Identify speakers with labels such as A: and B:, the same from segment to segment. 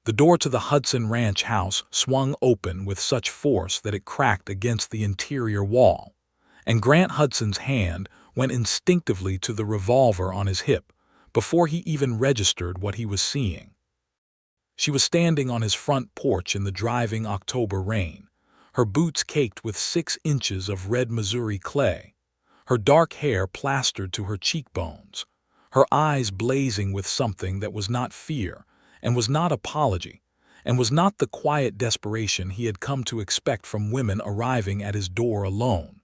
A: The door to the Hudson ranch house swung open with such force that it cracked against the interior wall, and Grant Hudson's hand went instinctively to the revolver on his hip before he even registered what he was seeing. She was standing on his front porch in the driving October rain, her boots caked with 6 inches of red Missouri clay, her dark hair plastered to her cheekbones, her eyes blazing with something that was not fear, and was not apology, and was not the quiet desperation he had come to expect from women arriving at his door alone.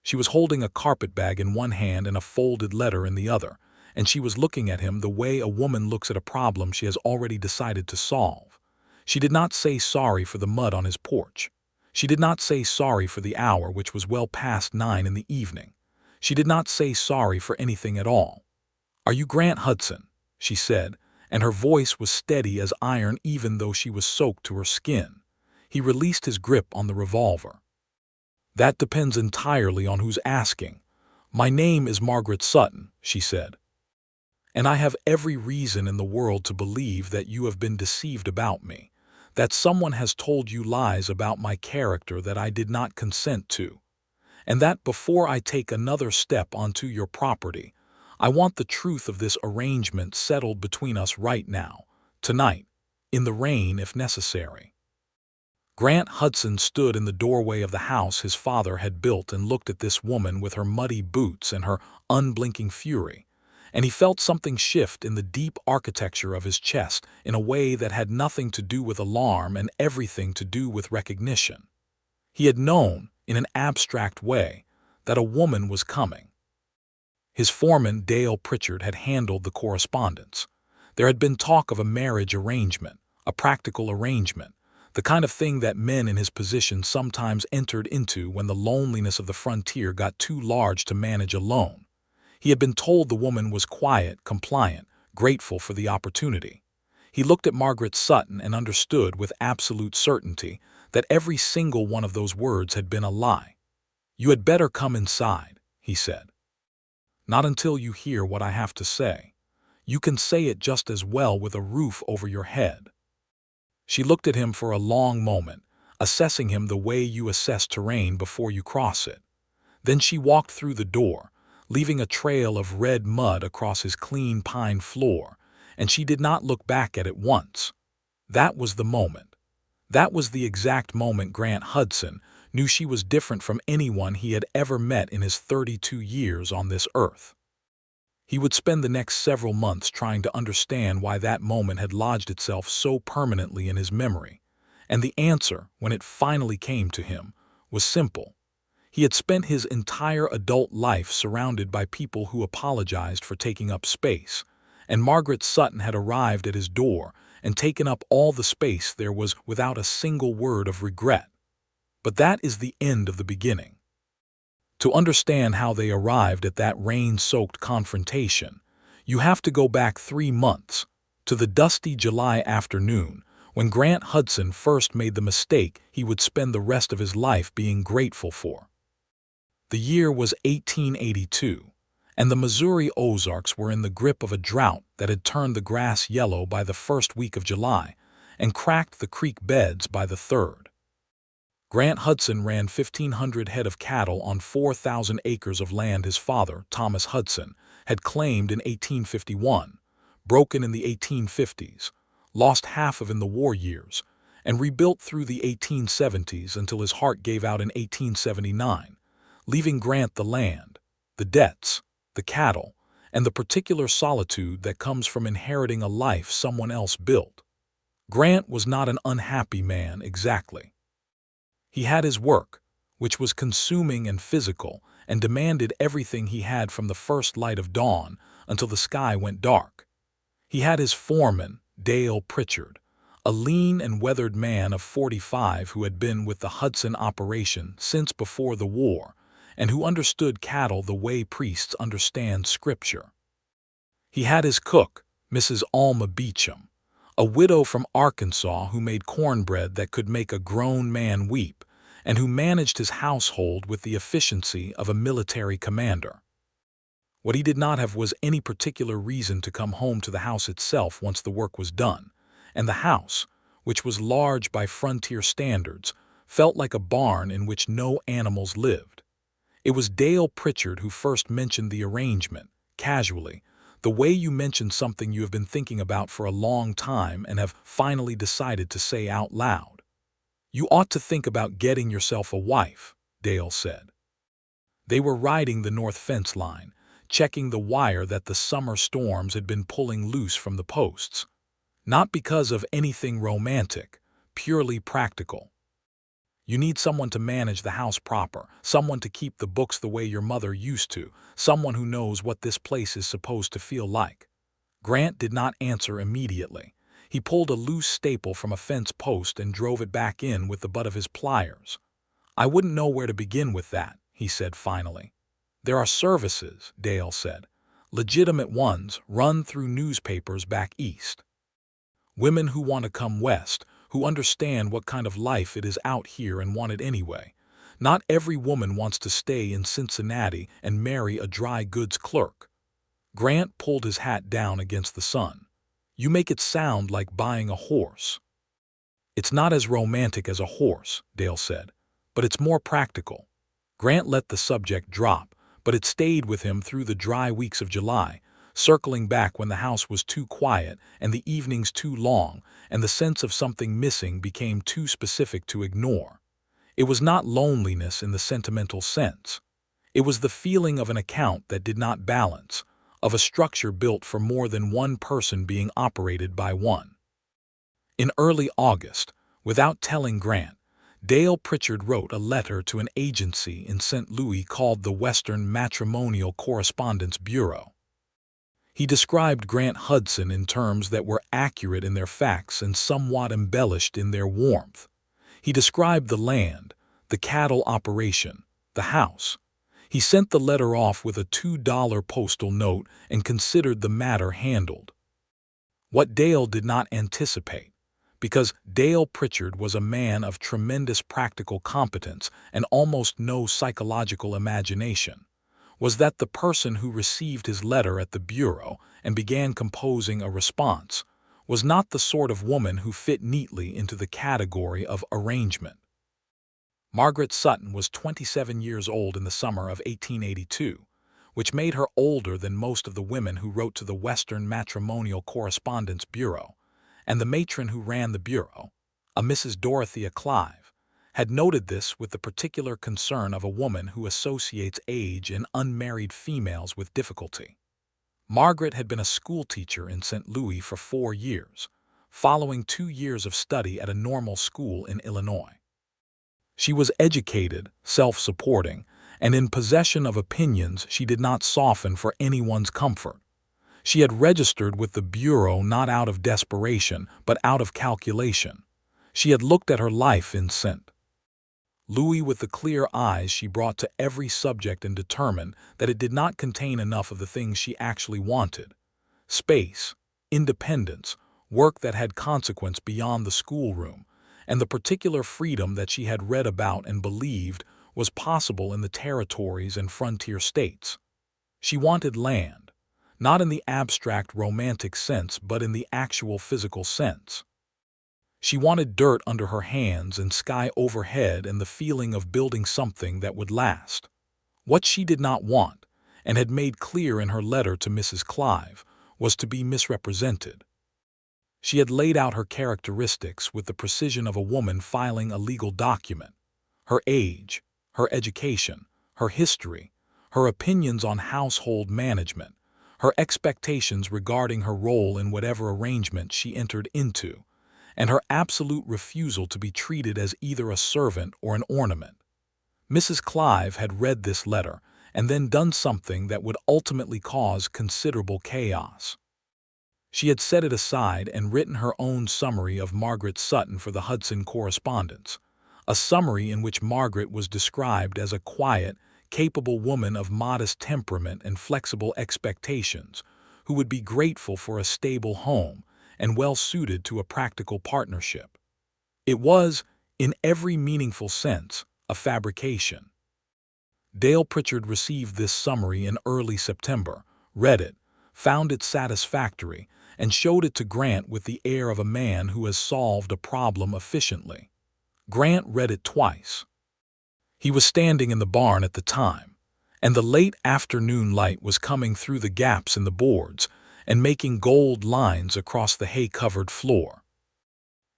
A: She was holding a carpetbag in one hand and a folded letter in the other, and she was looking at him the way a woman looks at a problem she has already decided to solve. She did not say sorry for the mud on his porch. She did not say sorry for the hour, which was well past 9 in the evening. She did not say sorry for anything at all. "Are you Grant Hudson?" she said, and her voice was steady as iron even though she was soaked to her skin. He released his grip on the revolver. "That depends entirely on who's asking. My name is Margaret Sutton," she said. "And I have every reason in the world to believe that you have been deceived about me, that someone has told you lies about my character that I did not consent to, and that before I take another step onto your property, I want the truth of this arrangement settled between us right now, tonight, in the rain if necessary." Grant Hudson stood in the doorway of the house his father had built and looked at this woman with her muddy boots and her unblinking fury, and he felt something shift in the deep architecture of his chest in a way that had nothing to do with alarm and everything to do with recognition. He had known, in an abstract way, that a woman was coming. His foreman, Dale Pritchard, had handled the correspondence. There had been talk of a marriage arrangement, a practical arrangement, the kind of thing that men in his position sometimes entered into when the loneliness of the frontier got too large to manage alone. He had been told the woman was quiet, compliant, grateful for the opportunity. He looked at Margaret Sutton and understood with absolute certainty that every single one of those words had been a lie. "You had better come inside," he said. "Not until you hear what I have to say. You can say it just as well with a roof over your head." She looked at him for a long moment, assessing him the way you assess terrain before you cross it. Then she walked through the door, leaving a trail of red mud across his clean pine floor, and she did not look back at it once. That was the moment. That was the exact moment Grant Hudson knew she was different from anyone he had ever met in his 32 years on this earth. He would spend the next several months trying to understand why that moment had lodged itself so permanently in his memory, and the answer, when it finally came to him, was simple. He had spent his entire adult life surrounded by people who apologized for taking up space, and Margaret Sutton had arrived at his door and taken up all the space there was without a single word of regret. But that is the end of the beginning. To understand how they arrived at that rain-soaked confrontation, you have to go back 3 months, to the dusty July afternoon when Grant Hudson first made the mistake he would spend the rest of his life being grateful for. The year was 1882, and the Missouri Ozarks were in the grip of a drought that had turned the grass yellow by the first week of July and cracked the creek beds by the 3rd. Grant Hudson ran 1,500 head of cattle on 4,000 acres of land his father, Thomas Hudson, had claimed in 1851, broken in the 1850s, lost half of in the war years, and rebuilt through the 1870s until his heart gave out in 1879, leaving Grant the land, the debts, the cattle, and the particular solitude that comes from inheriting a life someone else built. Grant was not an unhappy man exactly. He had his work, which was consuming and physical, and demanded everything he had from the first light of dawn until the sky went dark. He had his foreman, Dale Pritchard, a lean and weathered man of 45 who had been with the Hudson operation since before the war, and who understood cattle the way priests understand Scripture. He had his cook, Mrs. Alma Beecham, a widow from Arkansas who made cornbread that could make a grown man weep, and who managed his household with the efficiency of a military commander. What he did not have was any particular reason to come home to the house itself once the work was done, and the house, which was large by frontier standards, felt like a barn in which no animals lived. It was Dale Pritchard who first mentioned the arrangement, casually, the way you mention something you have been thinking about for a long time and have finally decided to say out loud. "You ought to think about getting yourself a wife," Dale said. They were riding the north fence line, checking the wire that the summer storms had been pulling loose from the posts. Not because of anything romantic, purely practical. You need someone to manage the house proper, someone to keep the books the way your mother used to, someone who knows what this place is supposed to feel like. Grant did not answer immediately. He pulled a loose staple from a fence post and drove it back in with the butt of his pliers. "I wouldn't know where to begin with that," he said finally. "There are services," Dale said. "Legitimate ones run through newspapers back east. Women who want to come west, who understand what kind of life it is out here and want it anyway. Not every woman wants to stay in Cincinnati and marry a dry goods clerk." Grant pulled his hat down against the sun. "You make it sound like buying a horse." "It's not as romantic as a horse," Dale said, "but it's more practical." Grant let the subject drop, but it stayed with him through the dry weeks of July, circling back when the house was too quiet and the evenings too long, and the sense of something missing became too specific to ignore. It was not loneliness in the sentimental sense. It was the feeling of an account that did not balance, of a structure built for more than one person being operated by one. In early August, without telling Grant, Dale Pritchard wrote a letter to an agency in St. Louis called the Western Matrimonial Correspondence Bureau. He described Grant Hudson in terms that were accurate in their facts and somewhat embellished in their warmth. He described the land, the cattle operation, the house. He sent the letter off with a $2 postal note and considered the matter handled. What Dale did not anticipate, because Dale Pritchard was a man of tremendous practical competence and almost no psychological imagination, was that the person who received his letter at the bureau and began composing a response was not the sort of woman who fit neatly into the category of arrangement. Margaret Sutton was 27 years old in the summer of 1882, which made her older than most of the women who wrote to the Western Matrimonial Correspondence Bureau, and the matron who ran the bureau, a Mrs. Dorothea Clive, had noted this with the particular concern of a woman who associates age in unmarried females with difficulty. Margaret had been a schoolteacher in St. Louis for 4 years, following 2 years of study at a normal school in Illinois. She was educated, self-supporting, and in possession of opinions she did not soften for anyone's comfort. She had registered with the bureau not out of desperation, but out of calculation. She had looked at her life in St. Louis with the clear eyes she brought to every subject and determined that it did not contain enough of the things she actually wanted: space, independence, work that had consequence beyond the schoolroom, and the particular freedom that she had read about and believed was possible in the territories and frontier states. She wanted land, not in the abstract romantic sense but in the actual physical sense. She wanted dirt under her hands and sky overhead and the feeling of building something that would last. What she did not want, and had made clear in her letter to Mrs. Clive, was to be misrepresented. She had laid out her characteristics with the precision of a woman filing a legal document: her age, her education, her history, her opinions on household management, her expectations regarding her role in whatever arrangement she entered into, and her absolute refusal to be treated as either a servant or an ornament. Mrs. Clive had read this letter and then done something that would ultimately cause considerable chaos. She had set it aside and written her own summary of Margaret Sutton for the Hudson correspondence, a summary in which Margaret was described as a quiet, capable woman of modest temperament and flexible expectations, who would be grateful for a stable home and well-suited to a practical partnership. It was, in every meaningful sense, a fabrication. Dale Pritchard received this summary in early September, read it, found it satisfactory, and showed it to Grant with the air of a man who has solved a problem efficiently. Grant read it twice. He was standing in the barn at the time, and the late afternoon light was coming through the gaps in the boards and making gold lines across the hay-covered floor.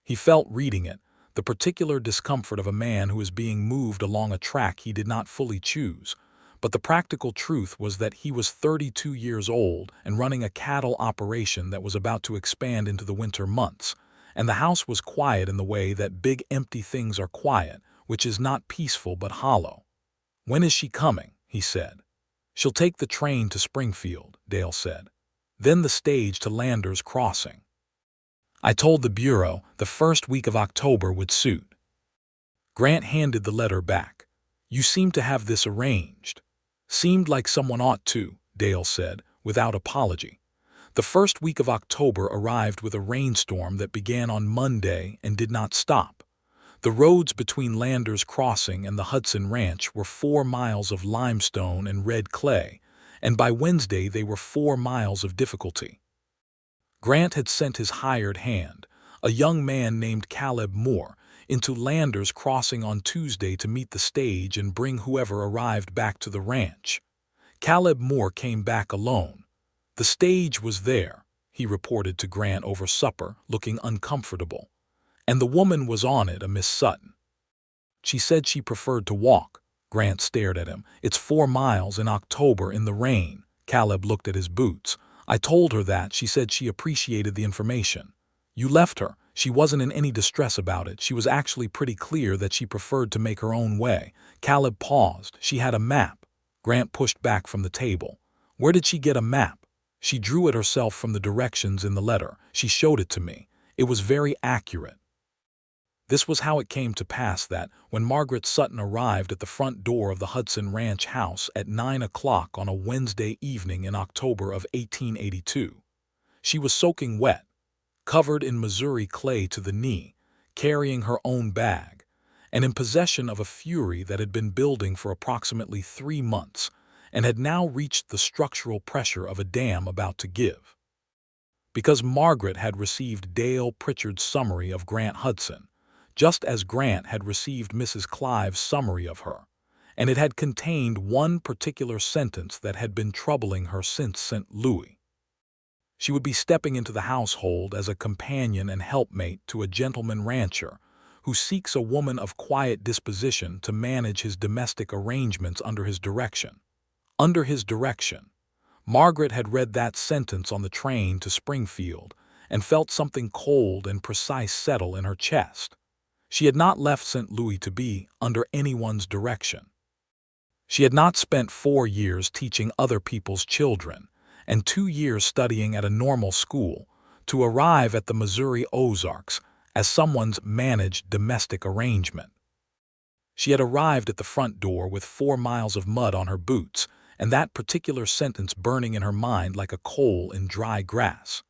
A: He felt reading it, the particular discomfort of a man who is being moved along a track he did not fully choose, but the practical truth was that he was 32 years old and running a cattle operation that was about to expand into the winter months, and the house was quiet in the way that big empty things are quiet, which is not peaceful but hollow. "When is she coming?" he said. "She'll take the train to Springfield," Dale said. "Then the stage to Landers Crossing. I told the Bureau the first week of October would suit." Grant handed the letter back. "You seem to have this arranged." "Seemed like someone ought to," Dale said, without apology. The first week of October arrived with a rainstorm that began on Monday and did not stop. The roads between Landers Crossing and the Hudson Ranch were 4 miles of limestone and red clay, and by Wednesday they were 4 miles of difficulty. Grant had sent his hired hand, a young man named Caleb Moore, into Landers Crossing on Tuesday to meet the stage and bring whoever arrived back to the ranch. Caleb Moore came back alone. "The stage was there," he reported to Grant over supper, looking uncomfortable. "And the woman was on it, a Miss Sutton. She said she preferred to walk." Grant stared at him. "It's 4 miles in October in the rain." Caleb looked at his boots. "I told her that. She said she appreciated the information." "You left her. She wasn't in any distress about it. She was actually pretty clear that she preferred to make her own way." Caleb paused. "She had a map." Grant pushed back from the table. "Where did she get a map?" "She drew it herself from the directions in the letter. She showed it to me. It was very accurate." This was how it came to pass that, when Margaret Sutton arrived at the front door of the Hudson Ranch house at 9 o'clock on a Wednesday evening in October of 1882, she was soaking wet, covered in Missouri clay to the knee, carrying her own bag, and in possession of a fury that had been building for approximately 3 months and had now reached the structural pressure of a dam about to give. Because Margaret had received Dale Pritchard's summary of Grant Hudson, just as Grant had received Mrs. Clive's summary of her, and it had contained one particular sentence that had been troubling her since St. Louis. She would be stepping into the household as a companion and helpmate to a gentleman rancher who seeks a woman of quiet disposition to manage his domestic arrangements under his direction. Under his direction. Margaret had read that sentence on the train to Springfield and felt something cold and precise settle in her chest. She had not left St. Louis to be under anyone's direction. She had not spent 4 years teaching other people's children and 2 years studying at a normal school to arrive at the Missouri Ozarks as someone's managed domestic arrangement. She had arrived at the front door with 4 miles of mud on her boots and that particular sentence burning in her mind like a coal in dry grass.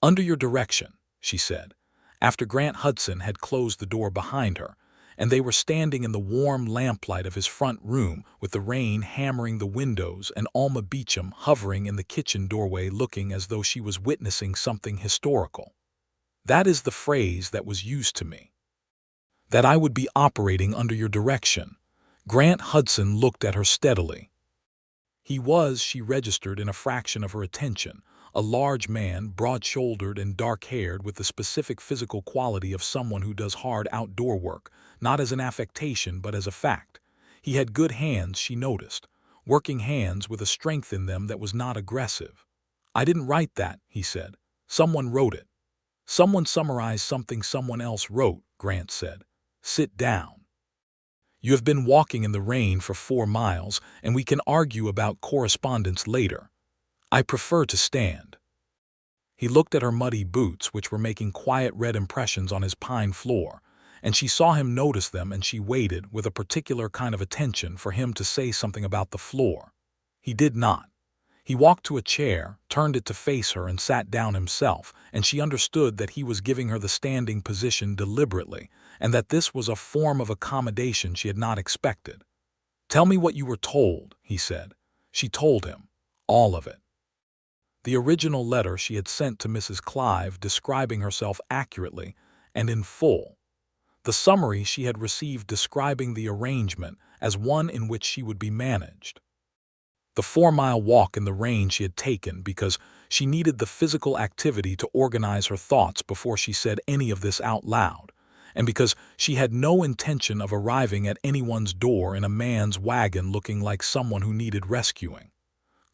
A: "Under your direction," she said, after Grant Hudson had closed the door behind her, and they were standing in the warm lamplight of his front room with the rain hammering the windows and Alma Beecham hovering in the kitchen doorway looking as though she was witnessing something historical. "That is the phrase that was used to me. That I would be operating under your direction." Grant Hudson looked at her steadily. He was, she registered in a fraction of her attention, a large man, broad-shouldered and dark-haired, with the specific physical quality of someone who does hard outdoor work, not as an affectation but as a fact. He had good hands, she noticed, working hands with a strength in them that was not aggressive. "I didn't write that," he said. "Someone wrote it." "Someone summarized something someone else wrote," Grant said. "Sit down. You have been walking in the rain for 4 miles, and we can argue about correspondence later. I prefer to stand." He looked at her muddy boots, which were making quiet red impressions on his pine floor, and she saw him notice them, and she waited with a particular kind of attention for him to say something about the floor. He did not. He walked to a chair, turned it to face her, and sat down himself, and she understood that he was giving her the standing position deliberately, and that this was a form of accommodation she had not expected. "Tell me what you were told," he said. She told him. All of it. The original letter she had sent to Mrs. Clive describing herself accurately and in full. The summary she had received describing the arrangement as one in which she would be managed. The 4-mile walk in the rain she had taken because she needed the physical activity to organize her thoughts before she said any of this out loud, and because she had no intention of arriving at anyone's door in a man's wagon looking like someone who needed rescuing.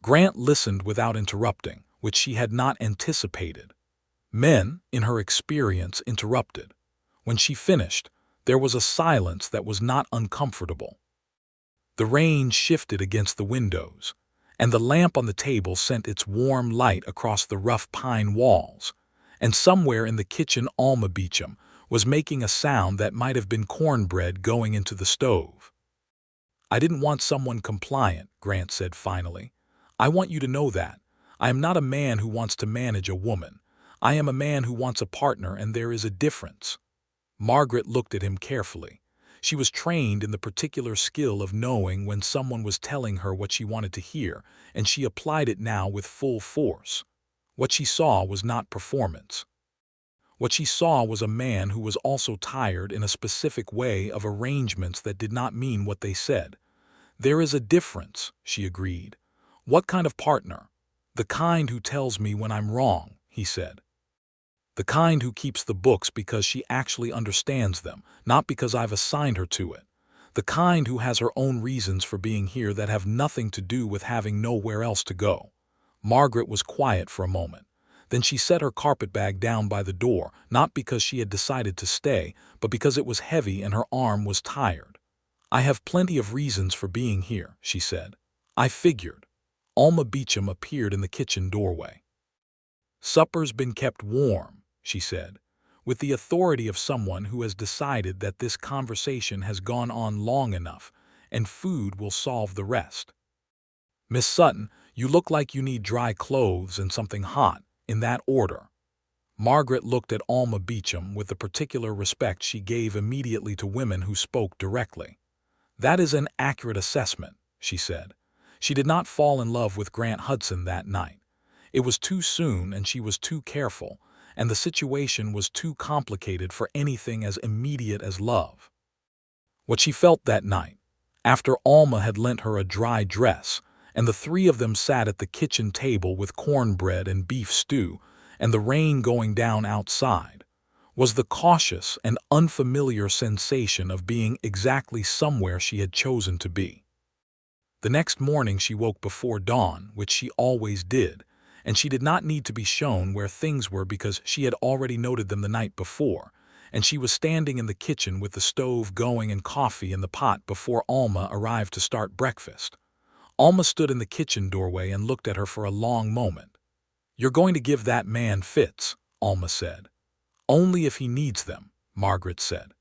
A: Grant listened without interrupting, which she had not anticipated. Men, in her experience, interrupted. When she finished, there was a silence that was not uncomfortable. The rain shifted against the windows, and the lamp on the table sent its warm light across the rough pine walls, and somewhere in the kitchen Alma Beecham was making a sound that might have been cornbread going into the stove. "I didn't want someone compliant," Grant said finally. "I want you to know that. I am not a man who wants to manage a woman. I am a man who wants a partner, and there is a difference." Margaret looked at him carefully. She was trained in the particular skill of knowing when someone was telling her what she wanted to hear, and she applied it now with full force. What she saw was not performance. What she saw was a man who was also tired in a specific way of arrangements that did not mean what they said. "There is a difference," she agreed. "What kind of partner?" "The kind who tells me when I'm wrong," he said. "The kind who keeps the books because she actually understands them, not because I've assigned her to it. The kind who has her own reasons for being here that have nothing to do with having nowhere else to go." Margaret was quiet for a moment. Then she set her carpetbag down by the door, not because she had decided to stay, but because it was heavy and her arm was tired. "I have plenty of reasons for being here," she said. "I figured." Alma Beecham appeared in the kitchen doorway. "Supper's been kept warm," she said, with the authority of someone who has decided that this conversation has gone on long enough, and food will solve the rest. "Miss Sutton, you look like you need dry clothes and something hot, in that order." Margaret looked at Alma Beecham with the particular respect she gave immediately to women who spoke directly. "That is an accurate assessment," she said. She did not fall in love with Grant Hudson that night. It was too soon and she was too careful, and the situation was too complicated for anything as immediate as love. What she felt that night, after Alma had lent her a dry dress, and the three of them sat at the kitchen table with cornbread and beef stew, and the rain going down outside, was the cautious and unfamiliar sensation of being exactly somewhere she had chosen to be. The next morning she woke before dawn, which she always did, and she did not need to be shown where things were because she had already noted them the night before, and she was standing in the kitchen with the stove going and coffee in the pot before Alma arrived to start breakfast. Alma stood in the kitchen doorway and looked at her for a long moment. "You're going to give that man fits," Alma said. "Only if he needs them," Margaret said.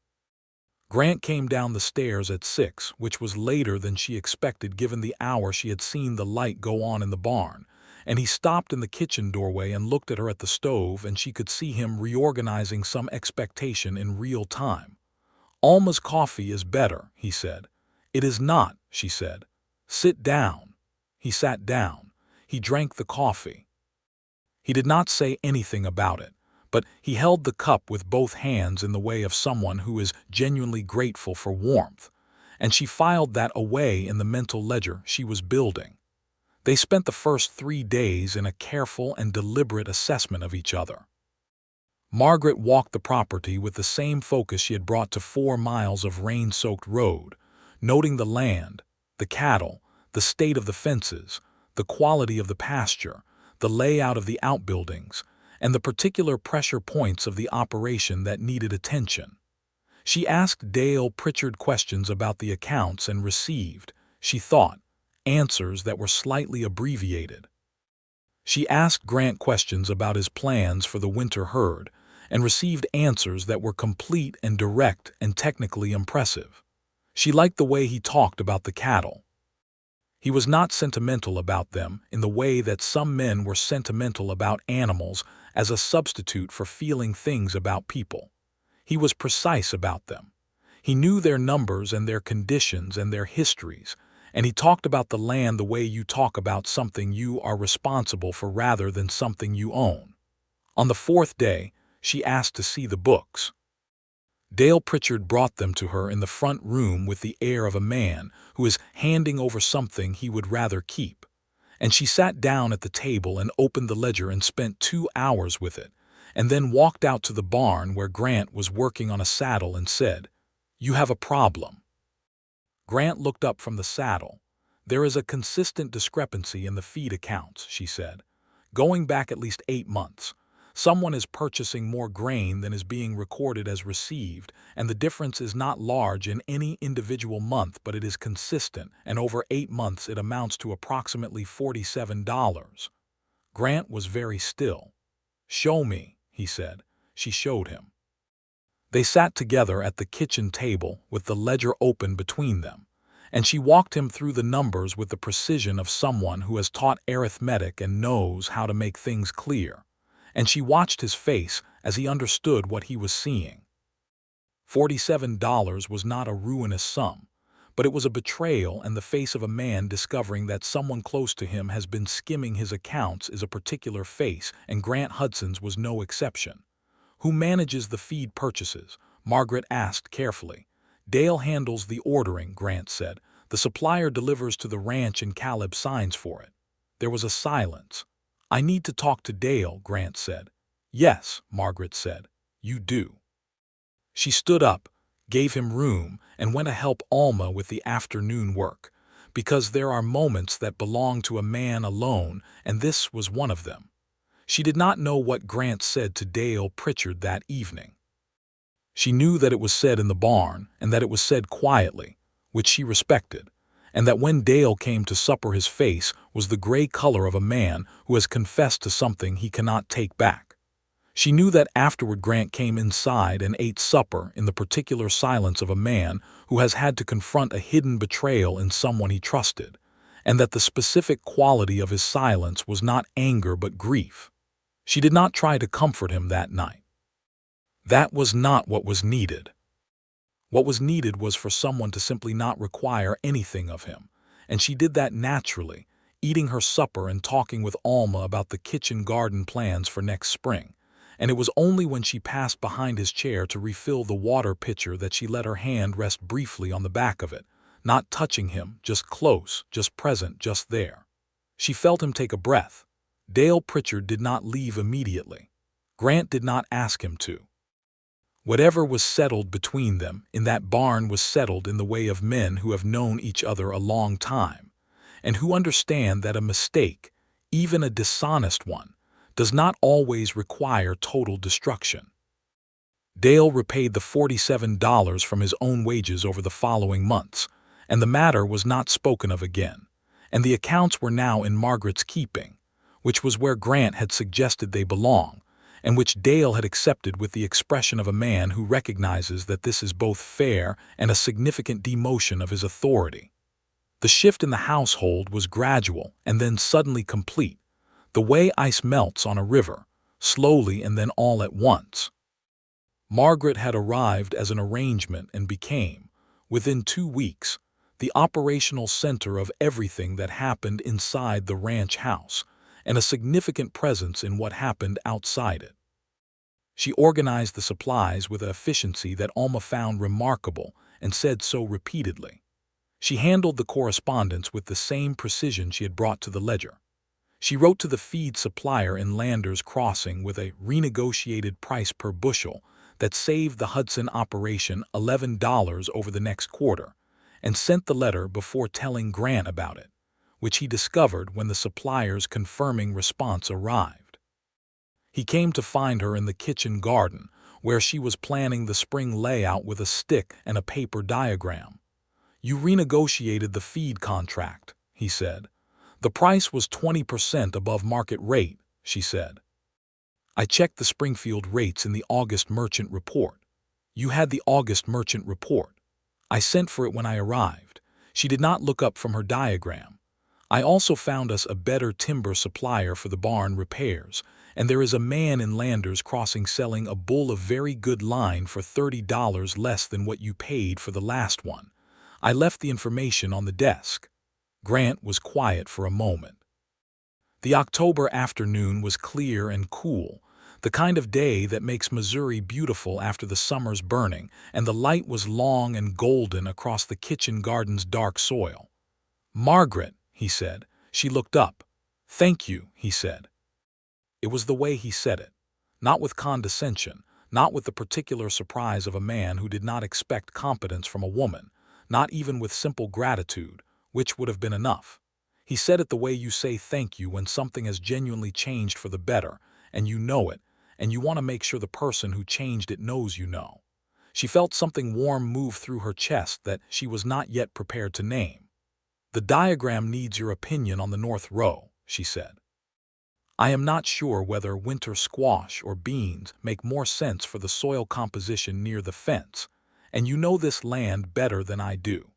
A: Grant came down the stairs at 6, which was later than she expected given the hour she had seen the light go on in the barn, and he stopped in the kitchen doorway and looked at her at the stove, and she could see him reorganizing some expectation in real time. "Alma's coffee is better," he said. "It is not," she said. "Sit down." He sat down. He drank the coffee. He did not say anything about it, but he held the cup with both hands in the way of someone who is genuinely grateful for warmth, and she filed that away in the mental ledger she was building. They spent the first 3 days in a careful and deliberate assessment of each other. Margaret walked the property with the same focus she had brought to 4 miles of rain-soaked road, noting the land, the cattle, the state of the fences, the quality of the pasture, the layout of the outbuildings, and the particular pressure points of the operation that needed attention. She asked Dale Pritchard questions about the accounts and received, she thought, answers that were slightly abbreviated. She asked Grant questions about his plans for the winter herd and received answers that were complete and direct and technically impressive. She liked the way he talked about the cattle. He was not sentimental about them in the way that some men were sentimental about animals as a substitute for feeling things about people. He was precise about them. He knew their numbers and their conditions and their histories, and he talked about the land the way you talk about something you are responsible for rather than something you own. On the fourth day, she asked to see the books. Dale Pritchard brought them to her in the front room with the air of a man who is handing over something he would rather keep, and she sat down at the table and opened the ledger and spent 2 hours with it, and then walked out to the barn where Grant was working on a saddle and said, "You have a problem." Grant looked up from the saddle. "There is a consistent discrepancy in the feed accounts," she said. "Going back at least 8 months. Someone is purchasing more grain than is being recorded as received, and the difference is not large in any individual month, but it is consistent, and over 8 months it amounts to approximately $47. Grant was very still. "Show me," he said. She showed him. They sat together at the kitchen table with the ledger open between them, and she walked him through the numbers with the precision of someone who has taught arithmetic and knows how to make things clear. And she watched his face as he understood what he was seeing. $47 was not a ruinous sum, but it was a betrayal, and the face of a man discovering that someone close to him has been skimming his accounts is a particular face, and Grant Hudson's was no exception. "Who manages the feed purchases?" Margaret asked carefully. "Dale handles the ordering," Grant said. "The supplier delivers to the ranch and Caleb signs for it." There was a silence. "I need to talk to Dale," Grant said. "Yes," Margaret said. "You do." She stood up, gave him room, and went to help Alma with the afternoon work, because there are moments that belong to a man alone, and this was one of them. She did not know what Grant said to Dale Pritchard that evening. She knew that it was said in the barn, and that it was said quietly, which she respected, and that when Dale came to supper his face was the gray color of a man who has confessed to something he cannot take back. She knew that afterward Grant came inside and ate supper in the particular silence of a man who has had to confront a hidden betrayal in someone he trusted, and that the specific quality of his silence was not anger but grief. She did not try to comfort him that night. That was not what was needed. What was needed was for someone to simply not require anything of him, and she did that naturally, eating her supper and talking with Alma about the kitchen garden plans for next spring, and it was only when she passed behind his chair to refill the water pitcher that she let her hand rest briefly on the back of it, not touching him, just close, just present, just there. She felt him take a breath. Dale Pritchard did not leave immediately. Grant did not ask him to. Whatever was settled between them in that barn was settled in the way of men who have known each other a long time, and who understand that a mistake, even a dishonest one, does not always require total destruction. Dale repaid the $47 from his own wages over the following months, and the matter was not spoken of again, and the accounts were now in Margaret's keeping, which was where Grant had suggested they belong, and which Dale had accepted with the expression of a man who recognizes that this is both fair and a significant demotion of his authority. The shift in the household was gradual and then suddenly complete, the way ice melts on a river, slowly and then all at once. Margaret had arrived as an arrangement and became, within 2 weeks, the operational center of everything that happened inside the ranch house, and a significant presence in what happened outside it. She organized the supplies with an efficiency that Alma found remarkable and said so repeatedly. She handled the correspondence with the same precision she had brought to the ledger. She wrote to the feed supplier in Landers Crossing with a renegotiated price per bushel that saved the Hudson operation $11 over the next quarter, and sent the letter before telling Grant about it, which he discovered when the supplier's confirming response arrived. He came to find her in the kitchen garden, where she was planning the spring layout with a stick and a paper diagram. "You renegotiated the feed contract," he said. "The price was 20% above market rate," she said. "I checked the Springfield rates in the August merchant report." "You had the August merchant report." "I sent for it when I arrived." She did not look up from her diagram. "I also found us a better timber supplier for the barn repairs, and there is a man in Landers Crossing selling a bull of very good line for $30 less than what you paid for the last one. I left the information on the desk." Grant was quiet for a moment. The October afternoon was clear and cool, the kind of day that makes Missouri beautiful after the summer's burning, and the light was long and golden across the kitchen garden's dark soil. "Margaret," he said. She looked up. "Thank you," he said. It was the way he said it, not with condescension, not with the particular surprise of a man who did not expect competence from a woman, not even with simple gratitude, which would have been enough. He said it the way you say thank you when something has genuinely changed for the better, and you know it, and you want to make sure the person who changed it knows you know. She felt something warm move through her chest that she was not yet prepared to name. "The diagram needs your opinion on the north row," she said. "I am not sure whether winter squash or beans make more sense for the soil composition near the fence, and you know this land better than I do."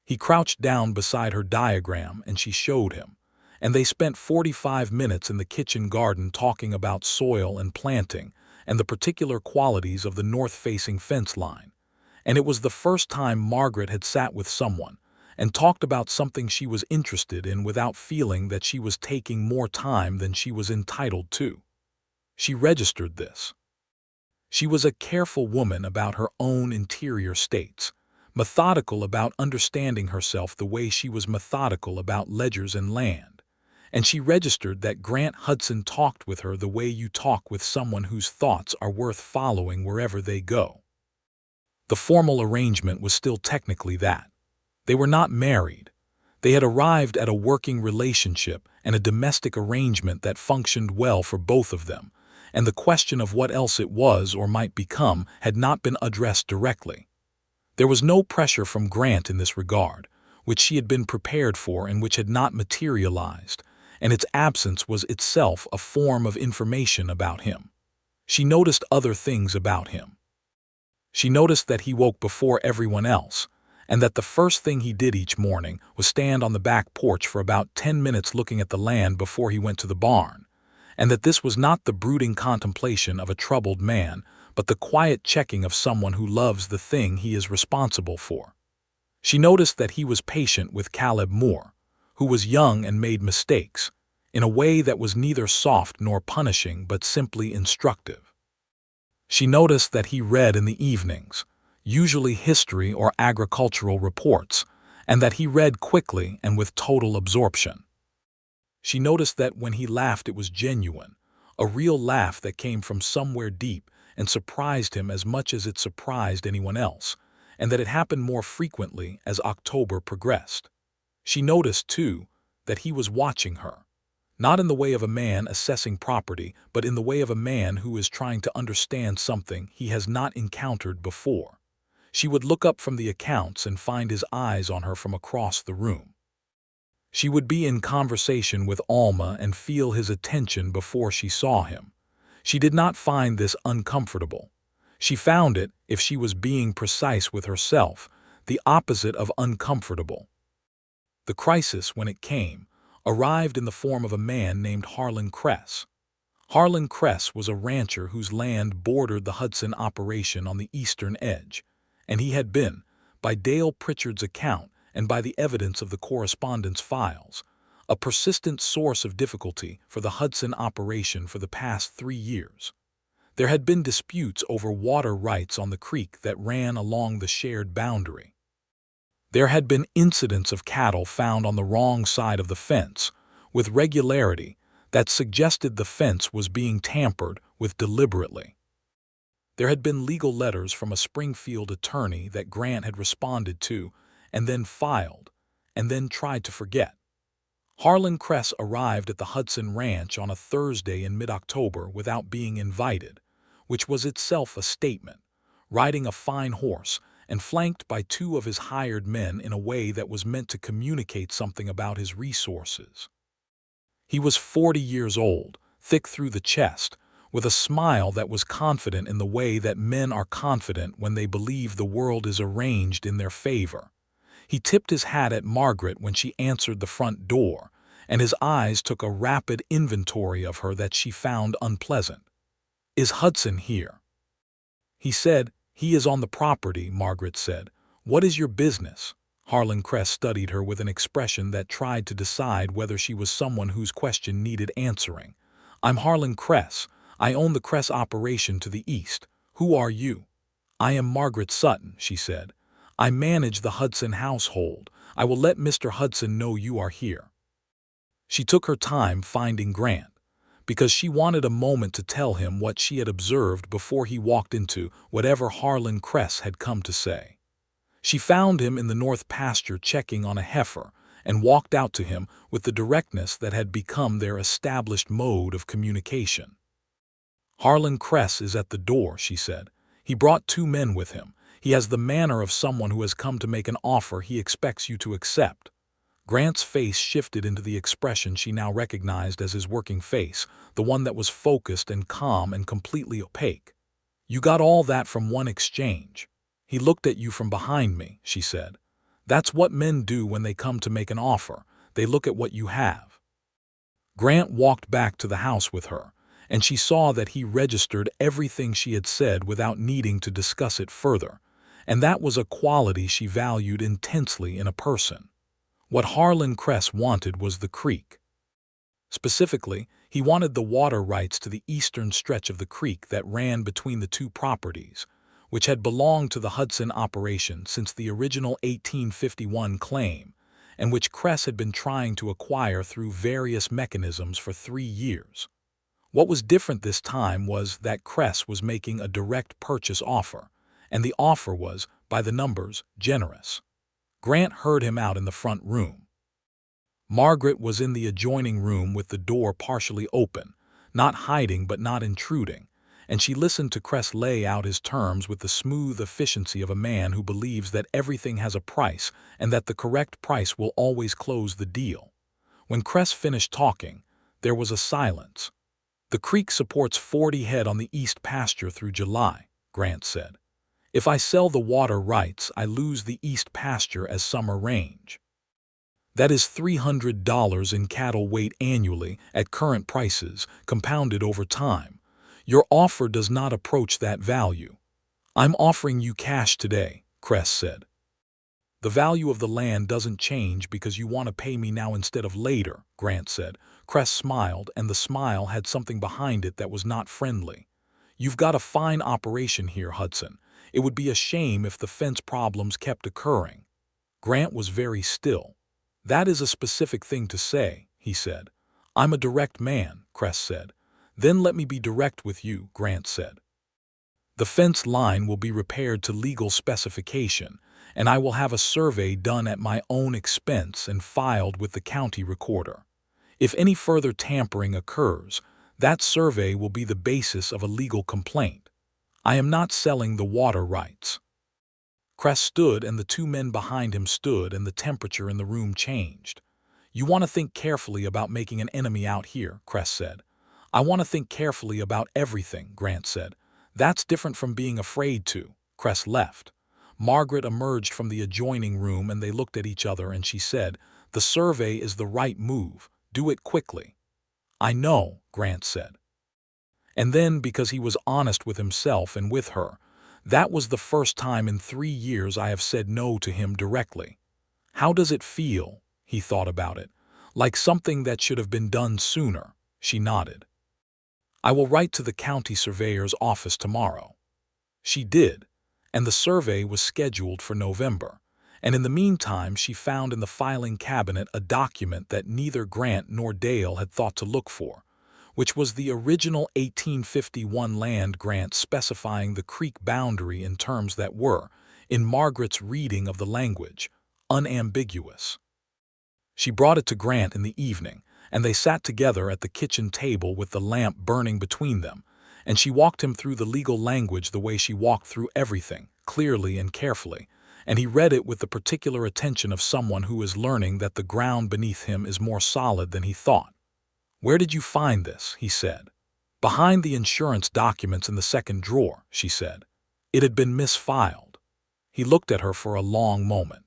A: He crouched down beside her diagram and she showed him, and they spent 45 minutes in the kitchen garden talking about soil and planting and the particular qualities of the north-facing fence line. And it was the first time Margaret had sat with someone and talked about something she was interested in without feeling that she was taking more time than she was entitled to. She registered this. She was a careful woman about her own interior states, methodical about understanding herself the way she was methodical about ledgers and land. And she registered that Grant Hudson talked with her the way you talk with someone whose thoughts are worth following wherever they go. The formal arrangement was still technically that. They were not married. They had arrived at a working relationship and a domestic arrangement that functioned well for both of them, and the question of what else it was or might become had not been addressed directly. There was no pressure from Grant in this regard, which she had been prepared for and which had not materialized, and its absence was itself a form of information about him. She noticed other things about him. She noticed that he woke before everyone else, and that the first thing he did each morning was stand on the back porch for about 10 minutes looking at the land before he went to the barn, and that this was not the brooding contemplation of a troubled man, but the quiet checking of someone who loves the thing he is responsible for. She noticed that he was patient with Caleb Moore, who was young and made mistakes, in a way that was neither soft nor punishing but simply instructive. She noticed that he read in the evenings, usually history or agricultural reports, and that he read quickly and with total absorption. She noticed that when he laughed it was genuine, a real laugh that came from somewhere deep and surprised him as much as it surprised anyone else, and that it happened more frequently as October progressed. She noticed, too, that he was watching her, not in the way of a man assessing property, but in the way of a man who is trying to understand something he has not encountered before. She would look up from the accounts and find his eyes on her from across the room. She would be in conversation with Alma and feel his attention before she saw him. She did not find this uncomfortable. She found it, if she was being precise with herself, the opposite of uncomfortable. The crisis, when it came, arrived in the form of a man named Harlan Kress. Harlan Kress was a rancher whose land bordered the Hudson operation on the eastern edge, and he had been, by Dale Pritchard's account and by the evidence of the correspondence files, a persistent source of difficulty for the Hudson operation for the past 3 years. There had been disputes over water rights on the creek that ran along the shared boundary. There had been incidents of cattle found on the wrong side of the fence, with regularity, that suggested the fence was being tampered with deliberately. There had been legal letters from a Springfield attorney that Grant had responded to, and then filed, and then tried to forget. Harlan Kress arrived at the Hudson Ranch on a Thursday in mid-October without being invited, which was itself a statement, riding a fine horse and flanked by 2 of his hired men in a way that was meant to communicate something about his resources. He was 40 years old, thick through the chest, with a smile that was confident in the way that men are confident when they believe the world is arranged in their favor. He tipped his hat at Margaret when she answered the front door, and his eyes took a rapid inventory of her that she found unpleasant. "Is Hudson here?" He said. "He is on the property," Margaret said. "What is your business?" Harlan Cress studied her with an expression that tried to decide whether she was someone whose question needed answering. "I'm Harlan Cress. I own the Cress operation to the east. Who are you?" "I am Margaret Sutton," she said. "I manage the Hudson household. I will let Mr. Hudson know you are here." She took her time finding Grant, because she wanted a moment to tell him what she had observed before he walked into whatever Harlan Cress had come to say. She found him in the north pasture checking on a heifer and walked out to him with the directness that had become their established mode of communication. "Harlan Cress is at the door," she said. "He brought 2 men with him. He has the manner of someone who has come to make an offer he expects you to accept." Grant's face shifted into the expression she now recognized as his working face, the one that was focused and calm and completely opaque. "You got all that from one exchange. He looked at you from behind me," she said. "That's what men do when they come to make an offer. They look at what you have." Grant walked back to the house with her, and she saw that he registered everything she had said without needing to discuss it further, and that was a quality she valued intensely in a person. What Harlan Cress wanted was the creek. Specifically, he wanted the water rights to the eastern stretch of the creek that ran between the 2 properties, which had belonged to the Hudson operation since the original 1851 claim, and which Cress had been trying to acquire through various mechanisms for 3 years. What was different this time was that Cress was making a direct purchase offer, and the offer was, by the numbers, generous. Grant heard him out in the front room. Margaret was in the adjoining room with the door partially open, not hiding but not intruding, and she listened to Cress lay out his terms with the smooth efficiency of a man who believes that everything has a price and that the correct price will always close the deal. When Cress finished talking, there was a silence. "The creek supports 40 head on the east pasture through July," Grant said. "If I sell the water rights, I lose the east pasture as summer range. That is $300 in cattle weight annually at current prices, compounded over time. Your offer does not approach that value." "I'm offering you cash today," Cress said. "The value of the land doesn't change because you want to pay me now instead of later," Grant said. Cress smiled, and the smile had something behind it that was not friendly. "You've got a fine operation here, Hudson. It would be a shame if the fence problems kept occurring." Grant was very still. "That is a specific thing to say," he said. "I'm a direct man," Cress said. "Then let me be direct with you," Grant said. "The fence line will be repaired to legal specification, and I will have a survey done at my own expense and filed with the county recorder. If any further tampering occurs, that survey will be the basis of a legal complaint. I am not selling the water rights." Cress stood, and the 2 men behind him stood, and the temperature in the room changed. "You want to think carefully about making an enemy out here," Cress said. "I want to think carefully about everything," Grant said. "That's different from being afraid to." Cress left. Margaret emerged from the adjoining room, and they looked at each other, and she said, "The survey is the right move. Do it quickly." "I know," Grant said. And then, because he was honest with himself and with her, that was the first time in 3 years I have said no to him directly. "How does it feel?" He thought about it. "Like something that should have been done sooner." She nodded. "I will write to the county surveyor's office tomorrow." She did, and the survey was scheduled for November. And in the meantime she found in the filing cabinet a document that neither Grant nor Dale had thought to look for, which was the original 1851 land grant specifying the creek boundary in terms that were, in Margaret's reading of the language, unambiguous. She brought it to Grant in the evening, and they sat together at the kitchen table with the lamp burning between them, and she walked him through the legal language the way she walked through everything, clearly and carefully, and he read it with the particular attention of someone who is learning that the ground beneath him is more solid than he thought. "Where did you find this?" he said. "Behind the insurance documents in the second drawer," she said. It had been misfiled. He looked at her for a long moment.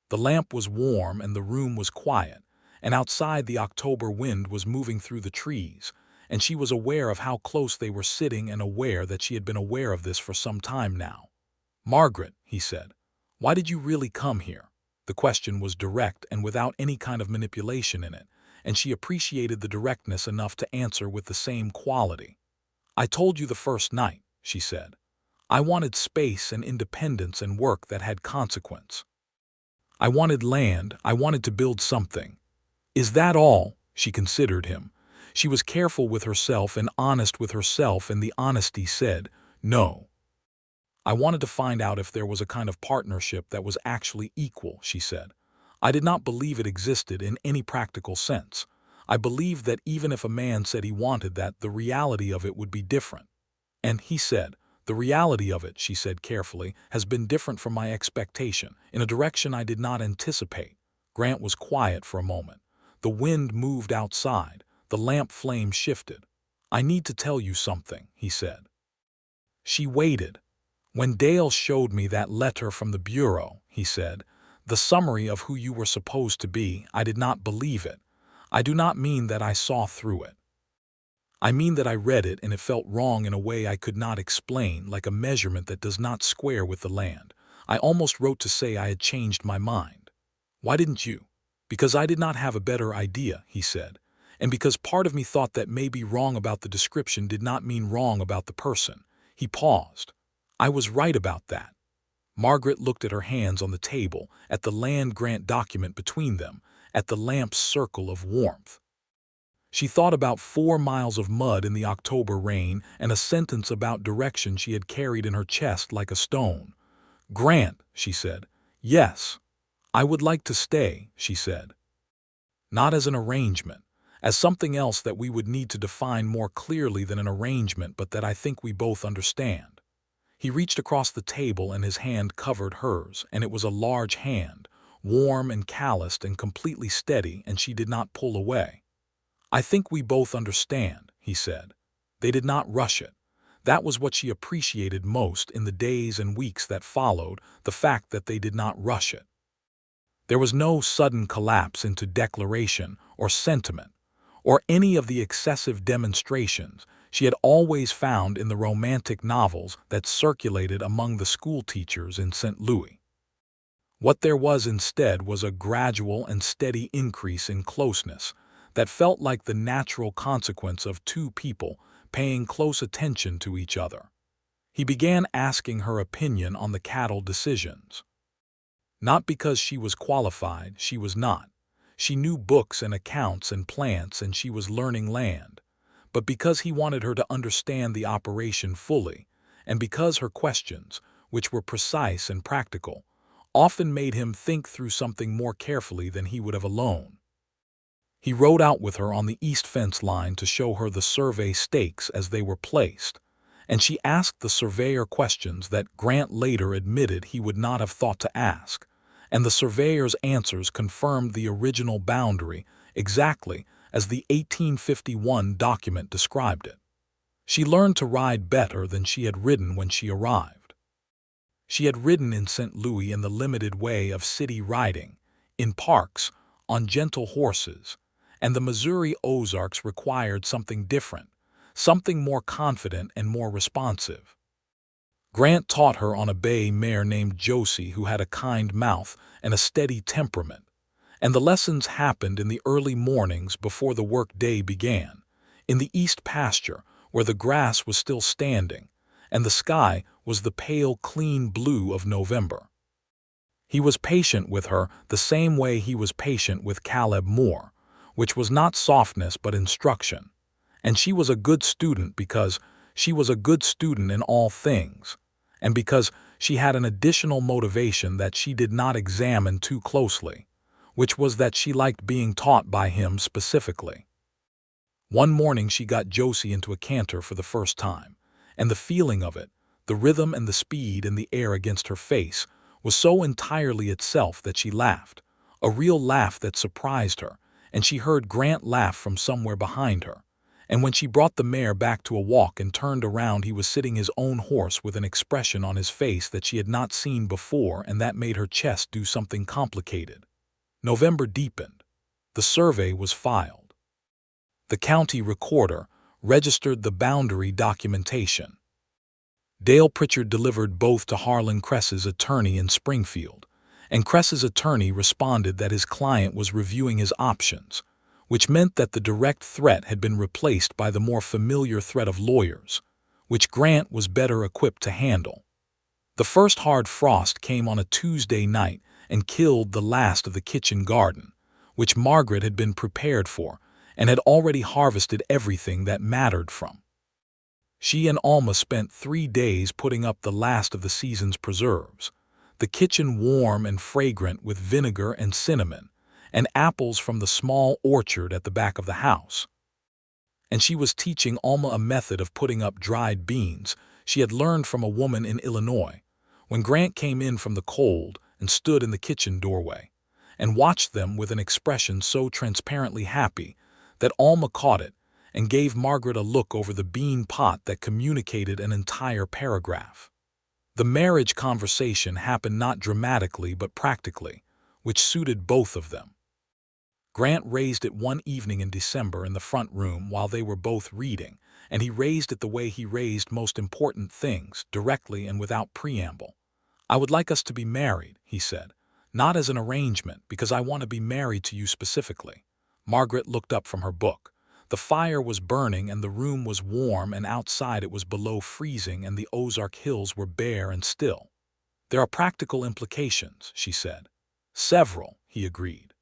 A: The lamp was warm and the room was quiet, and outside the October wind was moving through the trees, and she was aware of how close they were sitting and aware that she had been aware of this for some time now. "Margaret," he said, "why did you really come here?" The question was direct and without any kind of manipulation in it, and she appreciated the directness enough to answer with the same quality. "I told you the first night," she said. "I wanted space and independence and work that had consequence. I wanted land, I wanted to build something." "Is that all?" She considered him. She was careful with herself and honest with herself, and the honesty said, "No." "I wanted to find out if there was a kind of partnership that was actually equal," she said. "I did not believe it existed in any practical sense. I believed that even if a man said he wanted that, the reality of it would be different." And he said, "The reality of it," she said carefully, "has been different from my expectation, in a direction I did not anticipate." Grant was quiet for a moment. The wind moved outside. The lamp flame shifted. "I need to tell you something," he said. She waited. "When Dale showed me that letter from the bureau," he said, "the summary of who you were supposed to be, I did not believe it. I do not mean that I saw through it. I mean that I read it and it felt wrong in a way I could not explain, like a measurement that does not square with the land. I almost wrote to say I had changed my mind." "Why didn't you?" "Because I did not have a better idea," he said, "and because part of me thought that maybe wrong about the description did not mean wrong about the person." He paused. "I was right about that." Margaret looked at her hands on the table, at the land grant document between them, at the lamp's circle of warmth. She thought about 4 miles of mud in the October rain and a sentence about direction she had carried in her chest like a stone. "Grant," she said. "Yes." "I would like to stay," she said. "Not as an arrangement, as something else that we would need to define more clearly than an arrangement, but that I think we both understand." He reached across the table and his hand covered hers, and it was a large hand, warm and calloused and completely steady, and she did not pull away. "I think we both understand," he said. They did not rush it. That was what she appreciated most in the days and weeks that followed, the fact that they did not rush it. There was no sudden collapse into declaration or sentiment, or any of the excessive demonstrations she had always found in the romantic novels that circulated among the school teachers in St. Louis. What there was instead was a gradual and steady increase in closeness that felt like the natural consequence of two people paying close attention to each other. He began asking her opinion on the cattle decisions. Not because she was qualified, she was not. She knew books and accounts and plants, and she was learning land. But because he wanted her to understand the operation fully, and because her questions, which were precise and practical, often made him think through something more carefully than he would have alone. He rode out with her on the east fence line to show her the survey stakes as they were placed, and she asked the surveyor questions that Grant later admitted he would not have thought to ask, and the surveyor's answers confirmed the original boundary exactly as the 1851 document described it. She learned to ride better than she had ridden when she arrived. She had ridden in St. Louis in the limited way of city riding, in parks, on gentle horses, and the Missouri Ozarks required something different, something more confident and more responsive. Grant taught her on a bay mare named Josie who had a kind mouth and a steady temperament, and the lessons happened in the early mornings before the work day began, in the east pasture where the grass was still standing, and the sky was the pale, clean blue of November. He was patient with her the same way he was patient with Caleb Moore, which was not softness but instruction, and she was a good student because she was a good student in all things, and because she had an additional motivation that she did not examine too closely, which was that she liked being taught by him specifically. One morning she got Josie into a canter for the first time, and the feeling of it, the rhythm and the speed in the air against her face, was so entirely itself that she laughed, a real laugh that surprised her, and she heard Grant laugh from somewhere behind her. And when she brought the mare back to a walk and turned around, he was sitting his own horse with an expression on his face that she had not seen before, and that made her chest do something complicated. November deepened. The survey was filed. The county recorder registered the boundary documentation. Dale Pritchard delivered both to Harlan Cress's attorney in Springfield, and Cress's attorney responded that his client was reviewing his options, which meant that the direct threat had been replaced by the more familiar threat of lawyers, which Grant was better equipped to handle. The first hard frost came on a Tuesday night and killed the last of the kitchen garden, which Margaret had been prepared for and had already harvested everything that mattered from. She and Alma spent 3 days putting up the last of the season's preserves, the kitchen warm and fragrant with vinegar and cinnamon, and apples from the small orchard at the back of the house. And she was teaching Alma a method of putting up dried beans she had learned from a woman in Illinois, when Grant came in from the cold and stood in the kitchen doorway, and watched them with an expression so transparently happy that Alma caught it and gave Margaret a look over the bean pot that communicated an entire paragraph. The marriage conversation happened not dramatically but practically, which suited both of them. Grant raised it one evening in December in the front room while they were both reading, and he raised it the way he raised most important things, directly and without preamble. "I would like us to be married," he said, "not as an arrangement, because I want to be married to you specifically." Margaret looked up from her book. The fire was burning and the room was warm, and outside it was below freezing and the Ozark Hills were bare and still. "There are practical implications," she said. "Several," he agreed.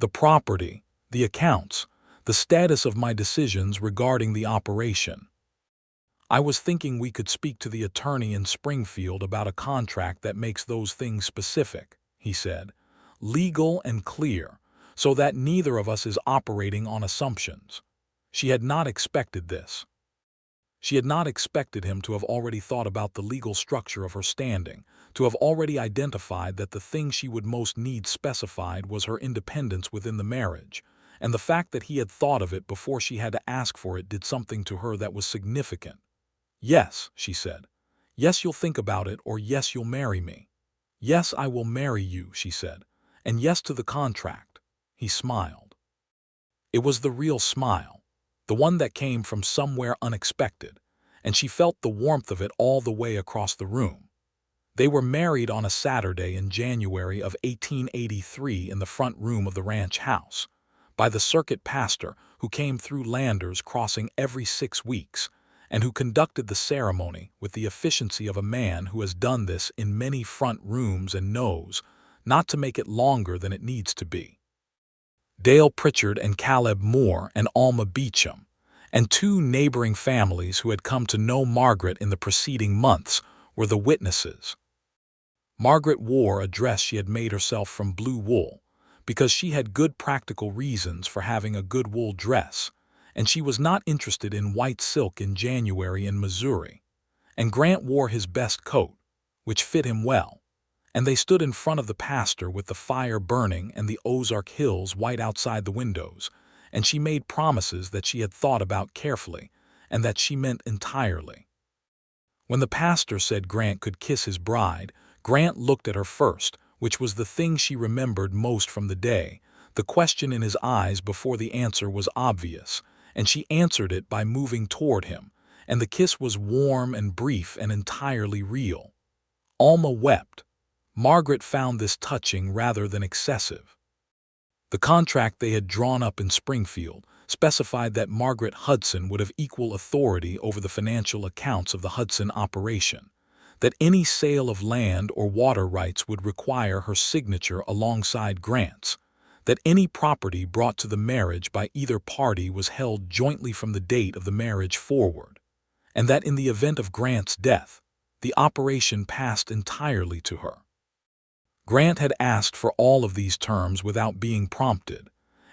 A: "The property, the accounts, the status of my decisions regarding the operation. I was thinking we could speak to the attorney in Springfield about a contract that makes those things specific," he said, "legal and clear, so that neither of us is operating on assumptions." She had not expected this. She had not expected him to have already thought about the legal structure of her standing, to have already identified that the thing she would most need specified was her independence within the marriage, and the fact that he had thought of it before she had to ask for it did something to her that was significant. "Yes," she said. "Yes, you'll think about it, or yes, you'll marry me." "Yes, I will marry you," she said, "and yes to the contract." He smiled. It was the real smile, the one that came from somewhere unexpected, and she felt the warmth of it all the way across the room. They were married on a Saturday in January of 1883 in the front room of the ranch house, by the circuit pastor who came through Landers Crossing every 6 weeks, and who conducted the ceremony with the efficiency of a man who has done this in many front rooms and knows not to make it longer than it needs to be. Dale Pritchard and Caleb Moore and Alma Beecham, and 2 neighboring families who had come to know Margaret in the preceding months, were the witnesses. Margaret wore a dress she had made herself from blue wool, because she had good practical reasons for having a good wool dress, and she was not interested in white silk in January in Missouri. And Grant wore his best coat, which fit him well, and they stood in front of the pastor with the fire burning and the Ozark Hills white outside the windows, and she made promises that she had thought about carefully and that she meant entirely. When the pastor said Grant could kiss his bride, Grant looked at her first, which was the thing she remembered most from the day, the question in his eyes before the answer was obvious, and she answered it by moving toward him, and the kiss was warm and brief and entirely real. Alma wept. Margaret found this touching rather than excessive. The contract they had drawn up in Springfield specified that Margaret Hudson would have equal authority over the financial accounts of the Hudson operation, that any sale of land or water rights would require her signature alongside Grant's, that any property brought to the marriage by either party was held jointly from the date of the marriage forward, and that in the event of Grant's death, the operation passed entirely to her. Grant had asked for all of these terms without being prompted,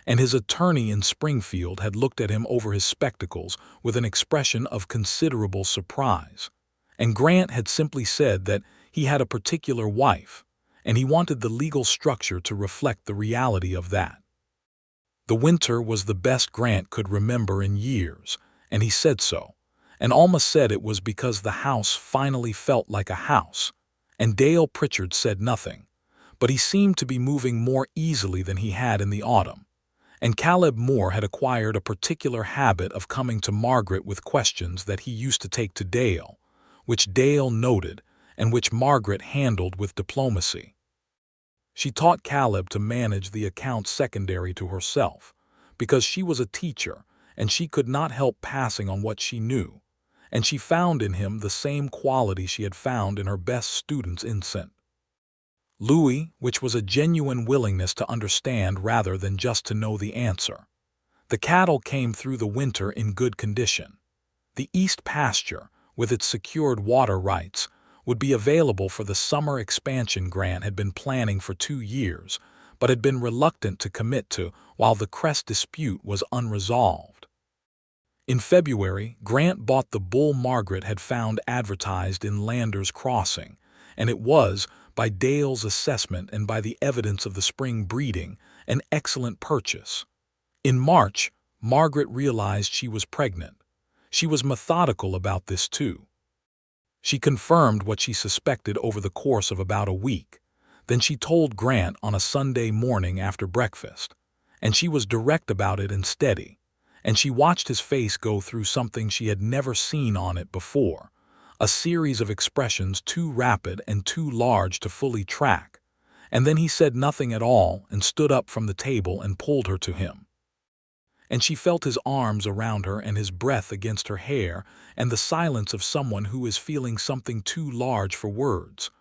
A: and his attorney in Springfield had looked at him over his spectacles with an expression of considerable surprise. And Grant had simply said that he had a particular wife, and he wanted the legal structure to reflect the reality of that. The winter was the best Grant could remember in years, and he said so, and Alma said it was because the house finally felt like a house, and Dale Pritchard said nothing, but he seemed to be moving more easily than he had in the autumn, and Caleb Moore had acquired a particular habit of coming to Margaret with questions that he used to take to Dale, which Dale noted and which Margaret handled with diplomacy. She taught Caleb to manage the accounts secondary to herself, because she was a teacher and she could not help passing on what she knew, and she found in him the same quality she had found in her best students in St. Louis, which was a genuine willingness to understand rather than just to know the answer. The cattle came through the winter in good condition. The east pasture, with its secured water rights, would be available for the summer expansion Grant had been planning for 2 years, but had been reluctant to commit to while the crest dispute was unresolved. In February, Grant bought the bull Margaret had found advertised in Lander's Crossing, and it was, by Dale's assessment and by the evidence of the spring breeding, an excellent purchase. In March, Margaret realized she was pregnant. She was methodical about this too. She confirmed what she suspected over the course of about a week. Then she told Grant on a Sunday morning after breakfast, and she was direct about it and steady, and she watched his face go through something she had never seen on it before, a series of expressions too rapid and too large to fully track, and then he said nothing at all and stood up from the table and pulled her to him. And she felt his arms around her and his breath against her hair and the silence of someone who is feeling something too large for words.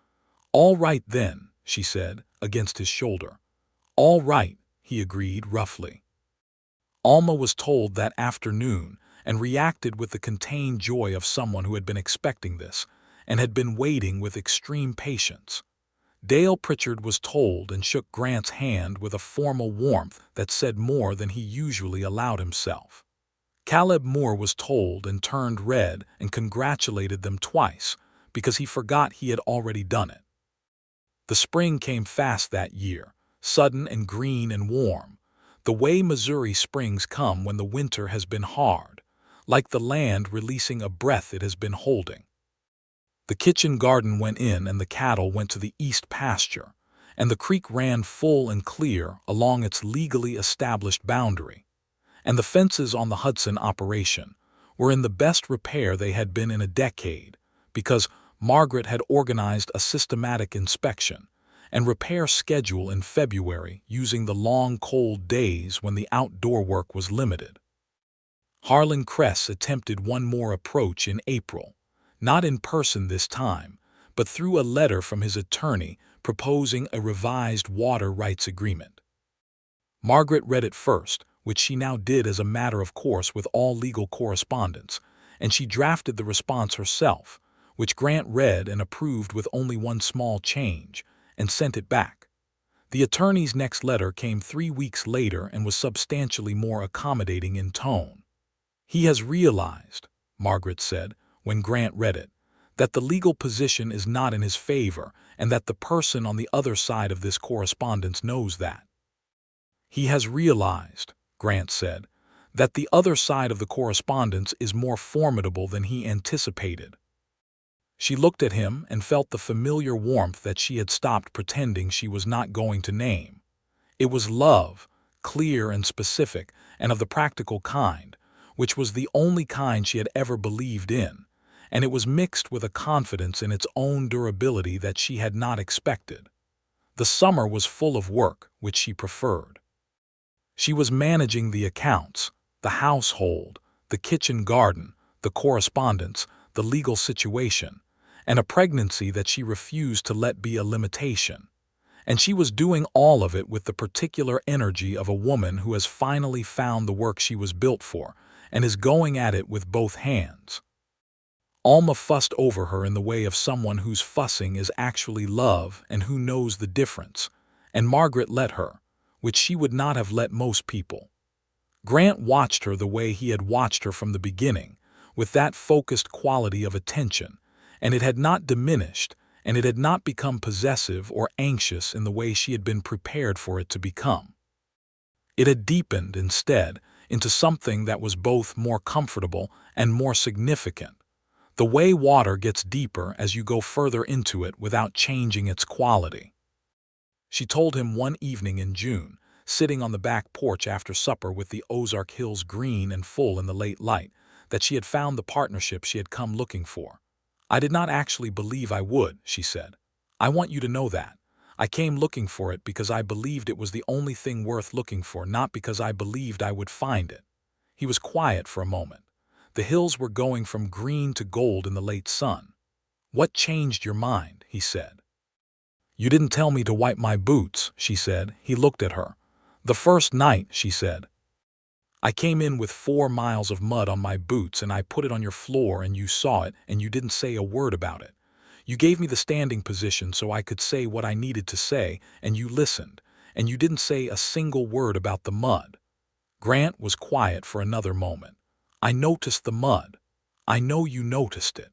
A: "All right then," she said, against his shoulder. "All right," he agreed roughly. Alma was told that afternoon and reacted with the contained joy of someone who had been expecting this and had been waiting with extreme patience. Dale Pritchard was told and shook Grant's hand with a formal warmth that said more than he usually allowed himself. Caleb Moore was told and turned red and congratulated them twice because he forgot he had already done it. The spring came fast that year, sudden and green and warm, the way Missouri springs come when the winter has been hard, like the land releasing a breath it has been holding. The kitchen garden went in and the cattle went to the east pasture, and the creek ran full and clear along its legally established boundary, and the fences on the Hudson operation were in the best repair they had been in a decade, because Margaret had organized a systematic inspection and repair schedule in February using the long cold days when the outdoor work was limited. Harlan Kress attempted one more approach in April, not in person this time, but through a letter from his attorney proposing a revised water rights agreement. Margaret read it first, which she now did as a matter of course with all legal correspondence, and she drafted the response herself, which Grant read and approved with only one small change, and sent it back. The attorney's next letter came 3 weeks later and was substantially more accommodating in tone. "He has realized," Margaret said, when Grant read it, "that the legal position is not in his favor and that the person on the other side of this correspondence knows that." "He has realized," Grant said, "that the other side of the correspondence is more formidable than he anticipated." She looked at him and felt the familiar warmth that she had stopped pretending she was not going to name. It was love, clear and specific and of the practical kind, which was the only kind she had ever believed in, and it was mixed with a confidence in its own durability that she had not expected. The summer was full of work, which she preferred. She was managing the accounts, the household, the kitchen garden, the correspondence, the legal situation, and a pregnancy that she refused to let be a limitation. And she was doing all of it with the particular energy of a woman who has finally found the work she was built for and is going at it with both hands. Alma fussed over her in the way of someone whose fussing is actually love and who knows the difference, and Margaret let her, which she would not have let most people. Grant watched her the way he had watched her from the beginning, with that focused quality of attention, and it had not diminished, and it had not become possessive or anxious in the way she had been prepared for it to become. It had deepened, instead, into something that was both more comfortable and more significant, the way water gets deeper as you go further into it without changing its quality. She told him one evening in June, sitting on the back porch after supper with the Ozark Hills green and full in the late light, that she had found the partnership she had come looking for. "I did not actually believe I would," she said. "I want you to know that. I came looking for it because I believed it was the only thing worth looking for, not because I believed I would find it." He was quiet for a moment. The hills were going from green to gold in the late sun. "What changed your mind?" he said. "You didn't tell me to wipe my boots," she said. He looked at her. "The first night," she said. "I came in with 4 miles of mud on my boots and I put it on your floor and you saw it and you didn't say a word about it. You gave me the standing position so I could say what I needed to say and you listened, and you didn't say a single word about the mud." Grant was quiet for another moment. "I noticed the mud. I know you noticed it.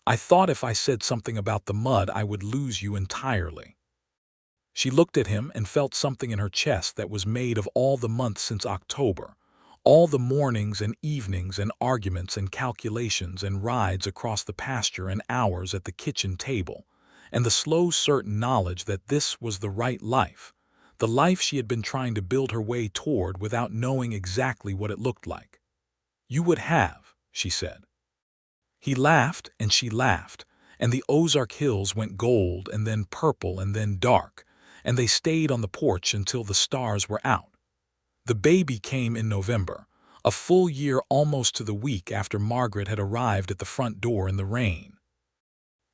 A: I thought if I said something about the mud I would lose you entirely." She looked at him and felt something in her chest that was made of all the months since October, all the mornings and evenings and arguments and calculations and rides across the pasture and hours at the kitchen table, and the slow certain knowledge that this was the right life, the life she had been trying to build her way toward without knowing exactly what it looked like. "You would have," she said. He laughed and she laughed, and the Ozark Hills went gold and then purple and then dark, and they stayed on the porch until the stars were out. The baby came in November, a full year almost to the week after Margaret had arrived at the front door in the rain.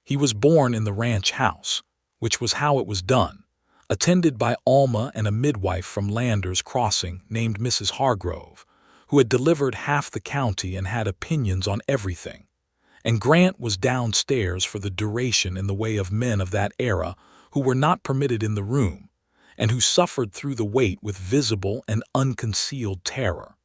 A: He was born in the ranch house, which was how it was done, attended by Alma and a midwife from Landers Crossing named Mrs. Hargrove, who had delivered half the county and had opinions on everything. And Grant was downstairs for the duration in the way of men of that era who were not permitted in the room, and who suffered through the wait with visible and unconcealed terror.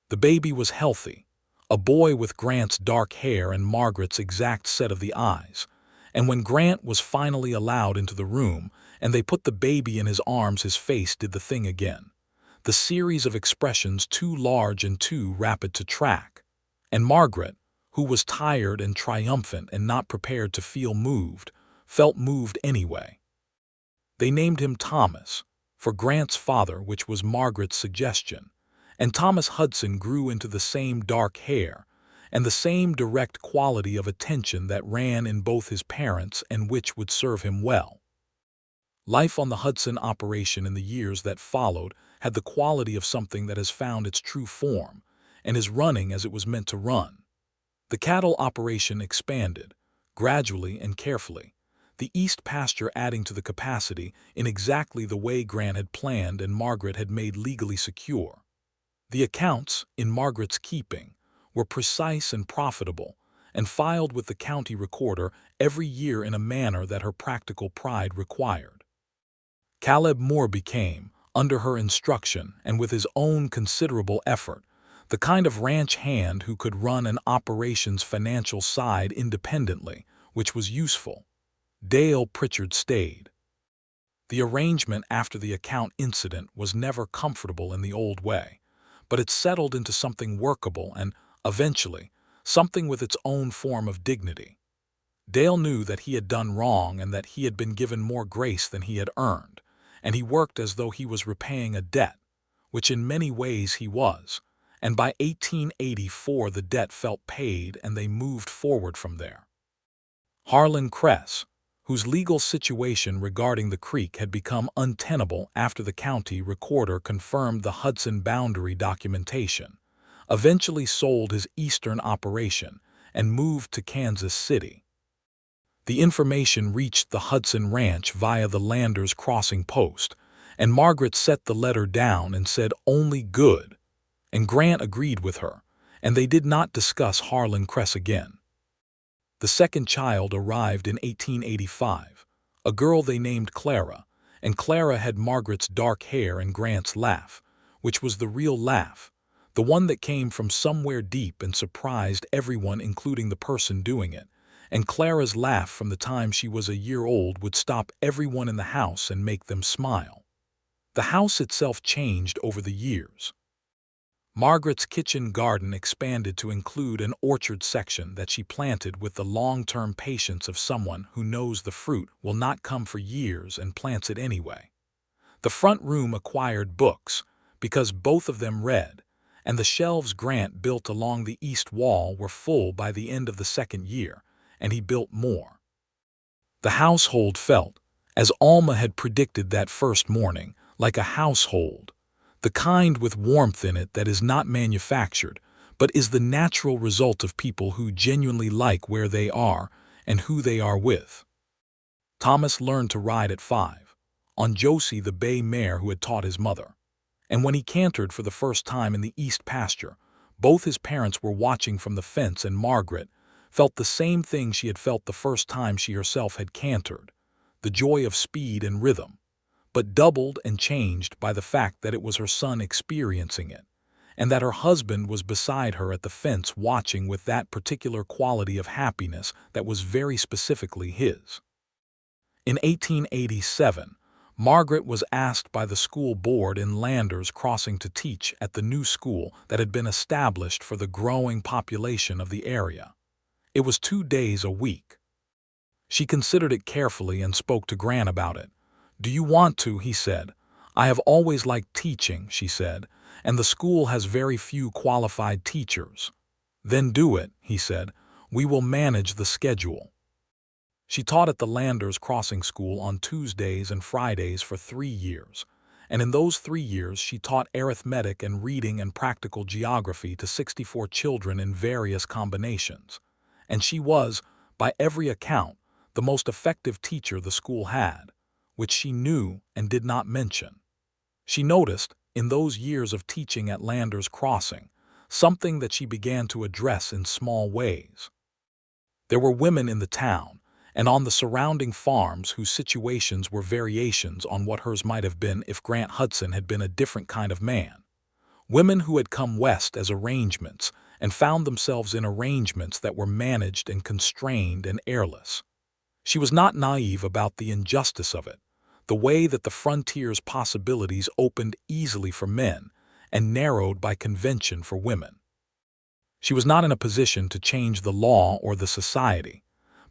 A: The baby was healthy, a boy with Grant's dark hair and Margaret's exact set of the eyes, and when Grant was finally allowed into the room and they put the baby in his arms, his face did the thing again, the series of expressions too large and too rapid to track, and Margaret, who was tired and triumphant and not prepared to feel moved, felt moved anyway. They named him Thomas, for Grant's father, which was Margaret's suggestion, and Thomas Hudson grew into the same dark hair and the same direct quality of attention that ran in both his parents and which would serve him well. Life on the Hudson operation in the years that followed had the quality of something that has found its true form and is running as it was meant to run. The cattle operation expanded, gradually and carefully, the east pasture adding to the capacity in exactly the way Grant had planned and Margaret had made legally secure. The accounts, in Margaret's keeping, were precise and profitable, and filed with the county recorder every year in a manner that her practical pride required. Caleb Moore became, under her instruction and with his own considerable effort, the kind of ranch hand who could run an operation's financial side independently, which was useful. Dale Pritchard stayed. The arrangement after the account incident was never comfortable in the old way, but it settled into something workable and, eventually, something with its own form of dignity. Dale knew that he had done wrong and that he had been given more grace than he had earned, and he worked as though he was repaying a debt, which in many ways he was, and by 1884 the debt felt paid and they moved forward from there. Harlan Kress, whose legal situation regarding the creek had become untenable after the county recorder confirmed the Hudson boundary documentation, eventually sold his eastern operation and moved to Kansas City. The information reached the Hudson Ranch via the Landers Crossing post, and Margaret set the letter down and said only good, and Grant agreed with her, and they did not discuss Harlan Kress again. The second child arrived in 1885, a girl they named Clara, and Clara had Margaret's dark hair and Grant's laugh, which was the real laugh, the one that came from somewhere deep and surprised everyone including the person doing it, and Clara's laugh from the time she was a year old would stop everyone in the house and make them smile. The house itself changed over the years. Margaret's kitchen garden expanded to include an orchard section that she planted with the long-term patience of someone who knows the fruit will not come for years and plants it anyway. The front room acquired books, because both of them read, and the shelves Grant built along the east wall were full by the end of the second year, and he built more. The household felt, As Alma had predicted that first morning, like a household, the kind with warmth in it that is not manufactured, but is the natural result of people who genuinely like where they are and who they are with. Thomas learned to ride at 5, on Josie the bay mare who had taught his mother. And when he cantered for the first time in the east pasture, both his parents were watching from the fence, and Margaret felt the same thing she had felt the first time she herself had cantered, the joy of speed and rhythm, but doubled and changed by the fact that it was her son experiencing it, and that her husband was beside her at the fence watching with that particular quality of happiness that was very specifically his. In 1887, Margaret was asked by the school board in Landers Crossing to teach at the new school that had been established for the growing population of the area. It was 2 days a week. She considered it carefully and spoke to Grant about it. "Do you want to?" he said. "I have always liked teaching," she said, "and the school has very few qualified teachers." "Then do it," he said. "We will manage the schedule." She taught at the Landers Crossing School on Tuesdays and Fridays for 3 years, and in those 3 years she taught arithmetic and reading and practical geography to 64 children in various combinations, and she was, by every account, the most effective teacher the school had, which she knew and did not mention. She noticed, in those years of teaching at Landers Crossing, something that she began to address in small ways. There were women in the town and on the surrounding farms whose situations were variations on what hers might have been if Grant Hudson had been a different kind of man. Women who had come west as arrangements and found themselves in arrangements that were managed and constrained and airless. She was not naive about the injustice of it, the way that the frontier's possibilities opened easily for men and narrowed by convention for women. She was not in a position to change the law or the society,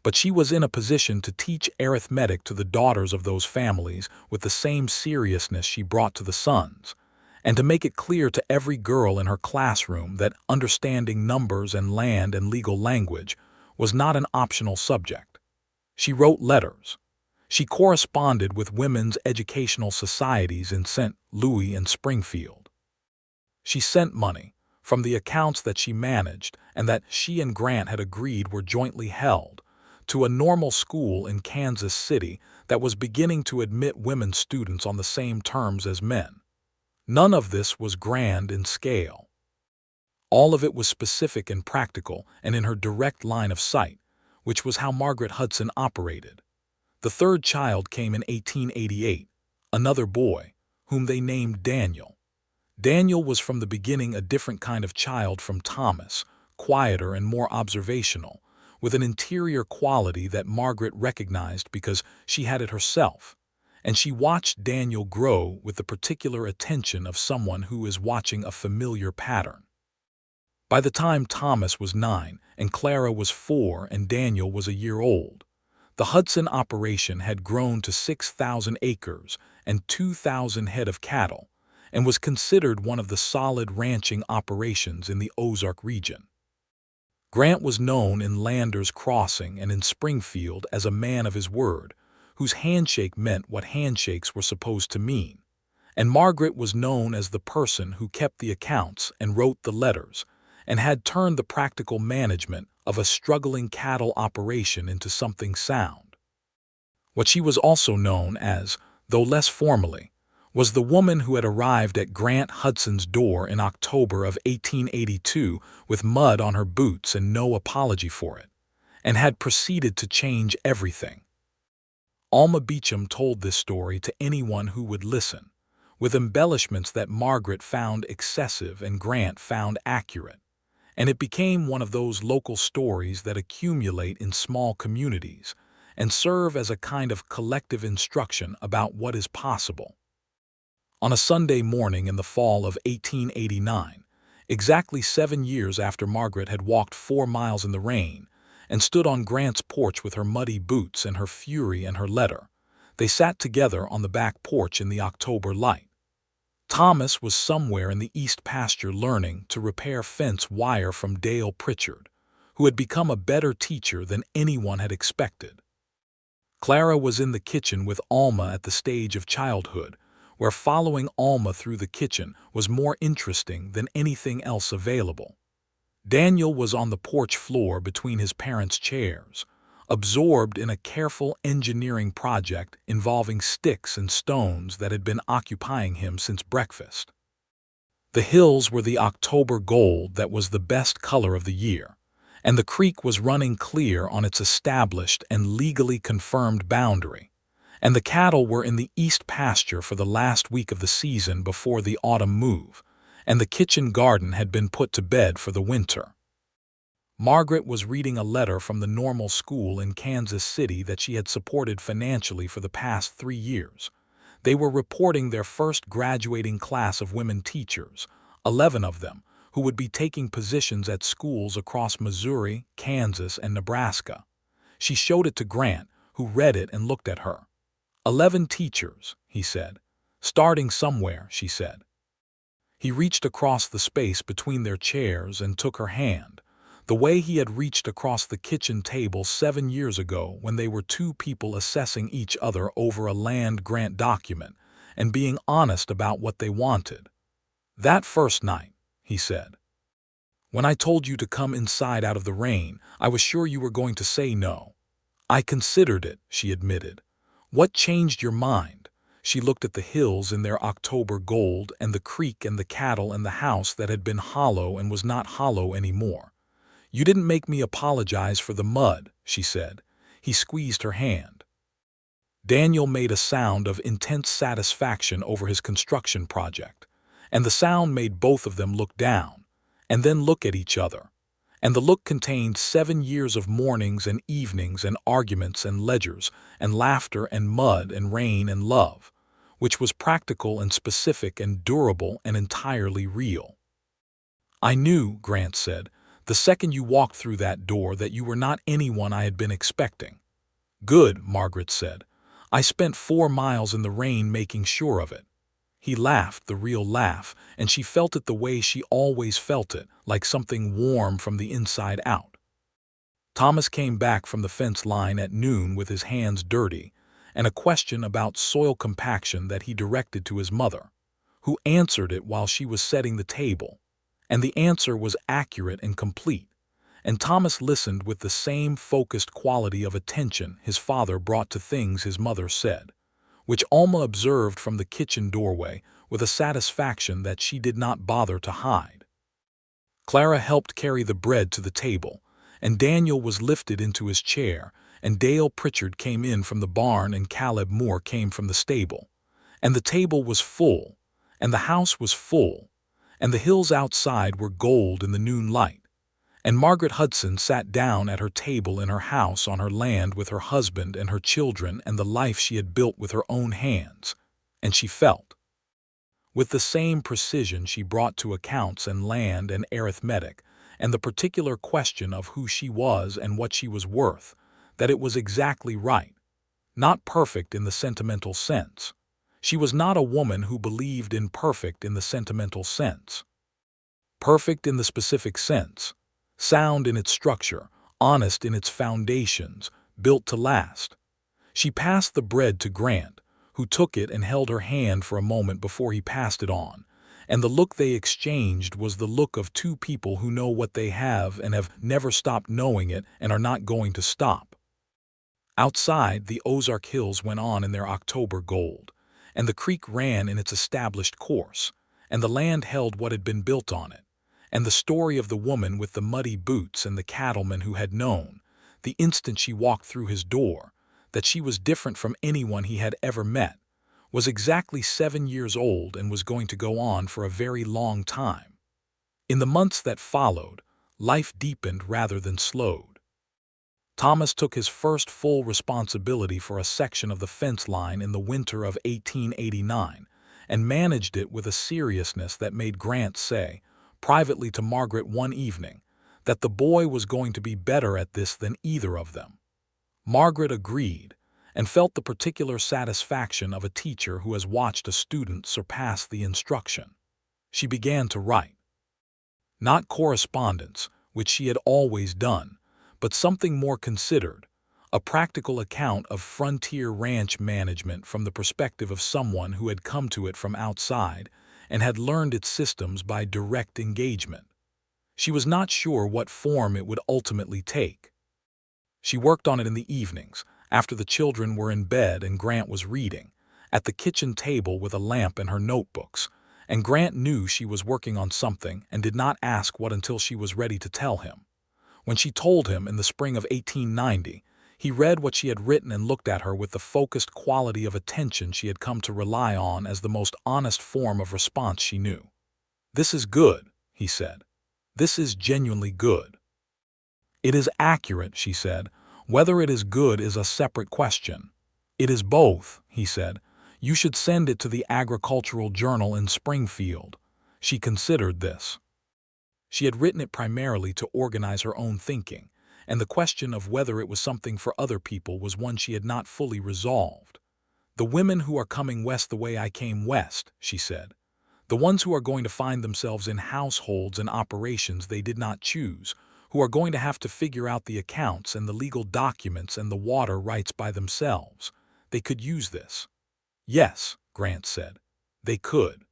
A: but she was in a position to teach arithmetic to the daughters of those families with the same seriousness she brought to the sons, and to make it clear to every girl in her classroom that understanding numbers and land and legal language was not an optional subject. She wrote letters. She corresponded with women's educational societies in St. Louis and Springfield. She sent money from the accounts that she managed and that she and Grant had agreed were jointly held to a normal school in Kansas City that was beginning to admit women students on the same terms as men. None of this was grand in scale. All of it was specific and practical and in her direct line of sight, which was how Margaret Hudson operated. The third child came in 1888, another boy, whom they named Daniel. Daniel was from the beginning a different kind of child from Thomas, quieter and more observational, with an interior quality that Margaret recognized because she had it herself, and she watched Daniel grow with the particular attention of someone who is watching a familiar pattern. By the time Thomas was 9 and Clara was 4 and Daniel was a year old, the Hudson operation had grown to 6,000 acres and 2,000 head of cattle, and was considered one of the solid ranching operations in the Ozark region. Grant was known in Landers Crossing and in Springfield as a man of his word, whose handshake meant what handshakes were supposed to mean, and Margaret was known as the person who kept the accounts and wrote the letters, and had turned the practical management of a struggling cattle operation into something sound. What she was also known as, though less formally, was the woman who had arrived at Grant Hudson's door in October of 1882 with mud on her boots and no apology for it, and had proceeded to change everything. Alma Beecham told this story to anyone who would listen, with embellishments that Margaret found excessive and Grant found accurate, and it became one of those local stories that accumulate in small communities and serve as a kind of collective instruction about what is possible. On a Sunday morning in the fall of 1889, exactly 7 years after Margaret had walked 4 miles in the rain and stood on Grant's porch with her muddy boots and her fury and her letter, they sat together on the back porch in the October light. Thomas was somewhere in the east pasture learning to repair fence wire from Dale Pritchard, who had become a better teacher than anyone had expected. Clara was in the kitchen with Alma at the stage of childhood, where following Alma through the kitchen was more interesting than anything else available. Daniel was on the porch floor between his parents' chairs, absorbed in a careful engineering project involving sticks and stones that had been occupying him since breakfast. The hills were the October gold that was the best color of the year, and the creek was running clear on its established and legally confirmed boundary, and the cattle were in the east pasture for the last week of the season before the autumn move, and the kitchen garden had been put to bed for the winter. Margaret was reading a letter from the normal school in Kansas City that she had supported financially for the past 3 years. They were reporting their first graduating class of women teachers, 11 of them, who would be taking positions at schools across Missouri, Kansas, and Nebraska. She showed it to Grant, who read it and looked at her. 11 teachers, he said. Starting somewhere, she said. He reached across the space between their chairs and took her hand, the way he had reached across the kitchen table 7 years ago when they were two people assessing each other over a land grant document and being honest about what they wanted. That first night, he said. When I told you to come inside out of the rain, I was sure you were going to say no. I considered it, she admitted. What changed your mind? She looked at the hills in their October gold and the creek and the cattle and the house that had been hollow and was not hollow anymore. You didn't make me apologize for the mud, she said. He squeezed her hand. Daniel made a sound of intense satisfaction over his construction project, and the sound made both of them look down, and then look at each other. And the look contained 7 years of mornings and evenings and arguments and ledgers and laughter and mud and rain and love, which was practical and specific and durable and entirely real. I knew, Grant said, the second you walked through that door that you were not anyone I had been expecting. Good, Margaret said. I spent 4 miles in the rain making sure of it. He laughed, the real laugh, and she felt it the way she always felt it, like something warm from the inside out. Thomas came back from the fence line at noon with his hands dirty, and a question about soil compaction that he directed to his mother, who answered it while she was setting the table. And the answer was accurate and complete, and Thomas listened with the same focused quality of attention his father brought to things his mother said, which Alma observed from the kitchen doorway with a satisfaction that she did not bother to hide. Clara helped carry the bread to the table, and Daniel was lifted into his chair, and Dale Pritchard came in from the barn and Caleb Moore came from the stable, and the table was full, and the house was full, and the hills outside were gold in the noon light, and Margaret Hudson sat down at her table in her house on her land with her husband and her children and the life she had built with her own hands, and she felt. With the same precision she brought to accounts and land and arithmetic, and the particular question of who she was and what she was worth, that it was exactly right, not perfect in the sentimental sense. She was not a woman who believed in perfect in the sentimental sense. Perfect in the specific sense, sound in its structure, honest in its foundations, built to last. She passed the bread to Grant, who took it and held her hand for a moment before he passed it on, and the look they exchanged was the look of two people who know what they have and have never stopped knowing it and are not going to stop. Outside, the Ozark Hills went on in their October gold, and the creek ran in its established course, and the land held what had been built on it, and the story of the woman with the muddy boots and the cattleman who had known, the instant she walked through his door, that she was different from anyone he had ever met, was exactly 7 years old and was going to go on for a very long time. In the months that followed, life deepened rather than slowed. Thomas took his first full responsibility for a section of the fence line in the winter of 1889 and managed it with a seriousness that made Grant say, privately to Margaret one evening, that the boy was going to be better at this than either of them. Margaret agreed and felt the particular satisfaction of a teacher who has watched a student surpass the instruction. She began to write. Not correspondence, which she had always done, but something more considered, a practical account of frontier ranch management from the perspective of someone who had come to it from outside and had learned its systems by direct engagement. She was not sure what form it would ultimately take. She worked on it in the evenings, after the children were in bed and Grant was reading, at the kitchen table with a lamp and her notebooks, and Grant knew she was working on something and did not ask what until she was ready to tell him. When she told him in the spring of 1890, he read what she had written and looked at her with the focused quality of attention she had come to rely on as the most honest form of response she knew. "This is good," he said. "This is genuinely good." "It is accurate," she said. "Whether it is good is a separate question." "It is both," he said. "You should send it to the Agricultural Journal in Springfield." She considered this. She had written it primarily to organize her own thinking, and the question of whether it was something for other people was one she had not fully resolved. "The women who are coming west the way I came west," she said. "The ones who are going to find themselves in households and operations they did not choose, who are going to have to figure out the accounts and the legal documents and the water rights by themselves. They could use this." "Yes," Grant said. "They could."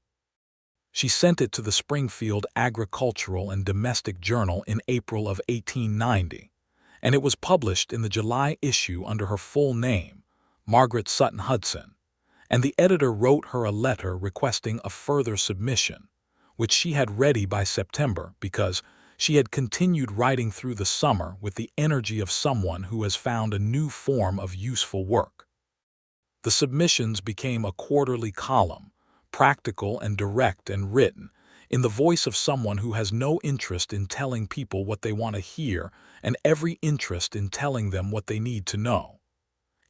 A: She sent it to the Springfield Agricultural and Domestic Journal in April of 1890, and it was published in the July issue under her full name, Margaret Sutton Hudson, and the editor wrote her a letter requesting a further submission, which she had ready by September because she had continued writing through the summer with the energy of someone who has found a new form of useful work. The submissions became a quarterly column, practical and direct and written, in the voice of someone who has no interest in telling people what they want to hear and every interest in telling them what they need to know.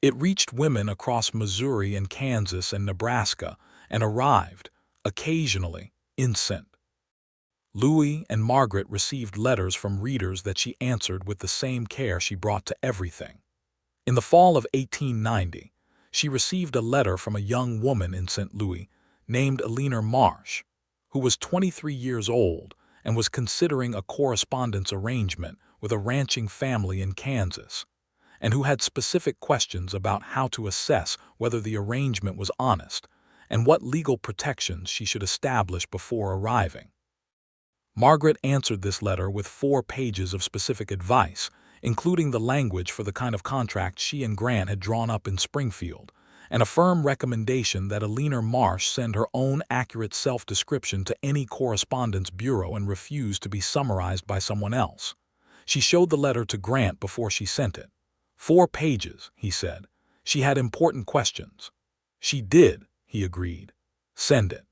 A: It reached women across Missouri and Kansas and Nebraska and arrived, occasionally, in St. Louis, and Margaret received letters from readers that she answered with the same care she brought to everything. In the fall of 1890, she received a letter from a young woman in St. Louis named Eleanor Marsh, who was 23 years old and was considering a correspondence arrangement with a ranching family in Kansas, and who had specific questions about how to assess whether the arrangement was honest and what legal protections she should establish before arriving. Margaret answered this letter with 4 pages of specific advice, including the language for the kind of contract she and Grant had drawn up in Springfield, and a firm recommendation that Eleanor Marsh send her own accurate self-description to any correspondence bureau and refuse to be summarized by someone else. She showed the letter to Grant before she sent it. 4 pages, he said. She had important questions. She did, he agreed. Send it.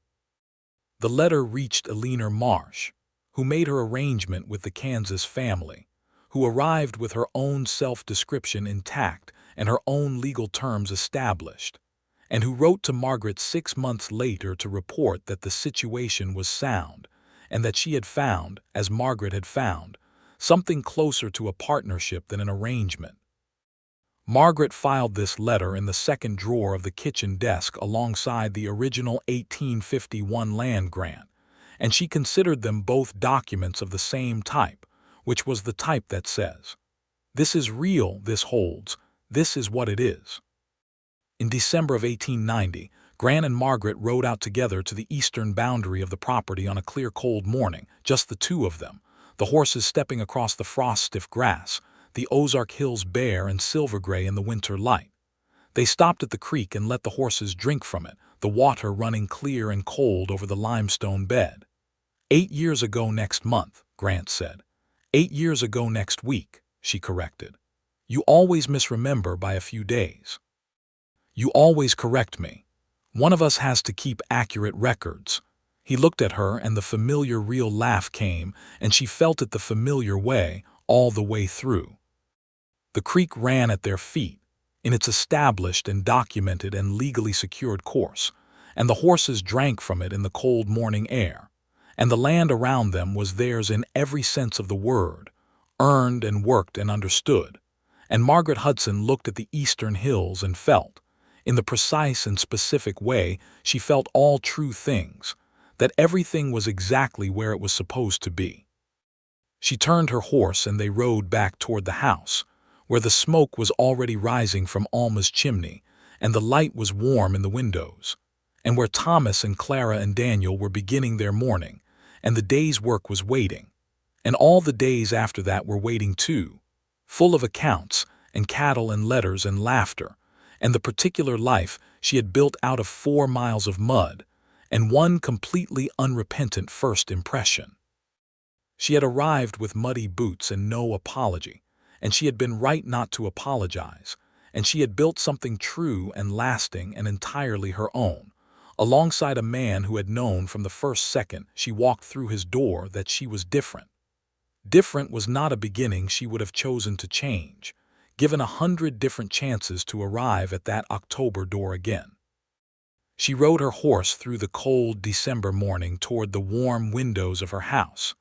A: The letter reached Eleanor Marsh, who made her arrangement with the Kansas family, who arrived with her own self-description intact and her own legal terms established, and who wrote to Margaret 6 months later to report that the situation was sound and that she had found, as Margaret had found, something closer to a partnership than an arrangement. Margaret filed this letter in the second drawer of the kitchen desk alongside the original 1851 land grant, and she considered them both documents of the same type, which was the type that says, "This is real, this holds, this is what it is." In December of 1890, Grant and Margaret rode out together to the eastern boundary of the property on a clear cold morning, just the two of them, the horses stepping across the frost-stiff grass, the Ozark Hills bare and silver-gray in the winter light. They stopped at the creek and let the horses drink from it, the water running clear and cold over the limestone bed. 8 years ago next month, Grant said. 8 years ago next week, she corrected. You always misremember by a few days. You always correct me. One of us has to keep accurate records. He looked at her and the familiar real laugh came, and she felt it the familiar way, all the way through. The creek ran at their feet, in its established and documented and legally secured course, and the horses drank from it in the cold morning air, and the land around them was theirs in every sense of the word, earned and worked and understood, and Margaret Hudson looked at the eastern hills and felt, in the precise and specific way she felt all true things, that everything was exactly where it was supposed to be. She turned her horse and they rode back toward the house, where the smoke was already rising from Alma's chimney, and the light was warm in the windows, and where Thomas and Clara and Daniel were beginning their morning, and the day's work was waiting, and all the days after that were waiting too, full of accounts and cattle and letters and laughter, and the particular life she had built out of 4 miles of mud, and one completely unrepentant first impression. She had arrived with muddy boots and no apology, and she had been right not to apologize, and she had built something true and lasting and entirely her own, alongside a man who had known from the first second she walked through his door that she was different. Different was not a beginning she would have chosen to change, given 100 different chances to arrive at that October door again. She rode her horse through the cold December morning toward the warm windows of her house,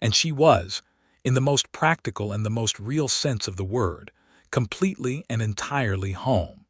A: and she was, in the most practical and the most real sense of the word, completely and entirely home.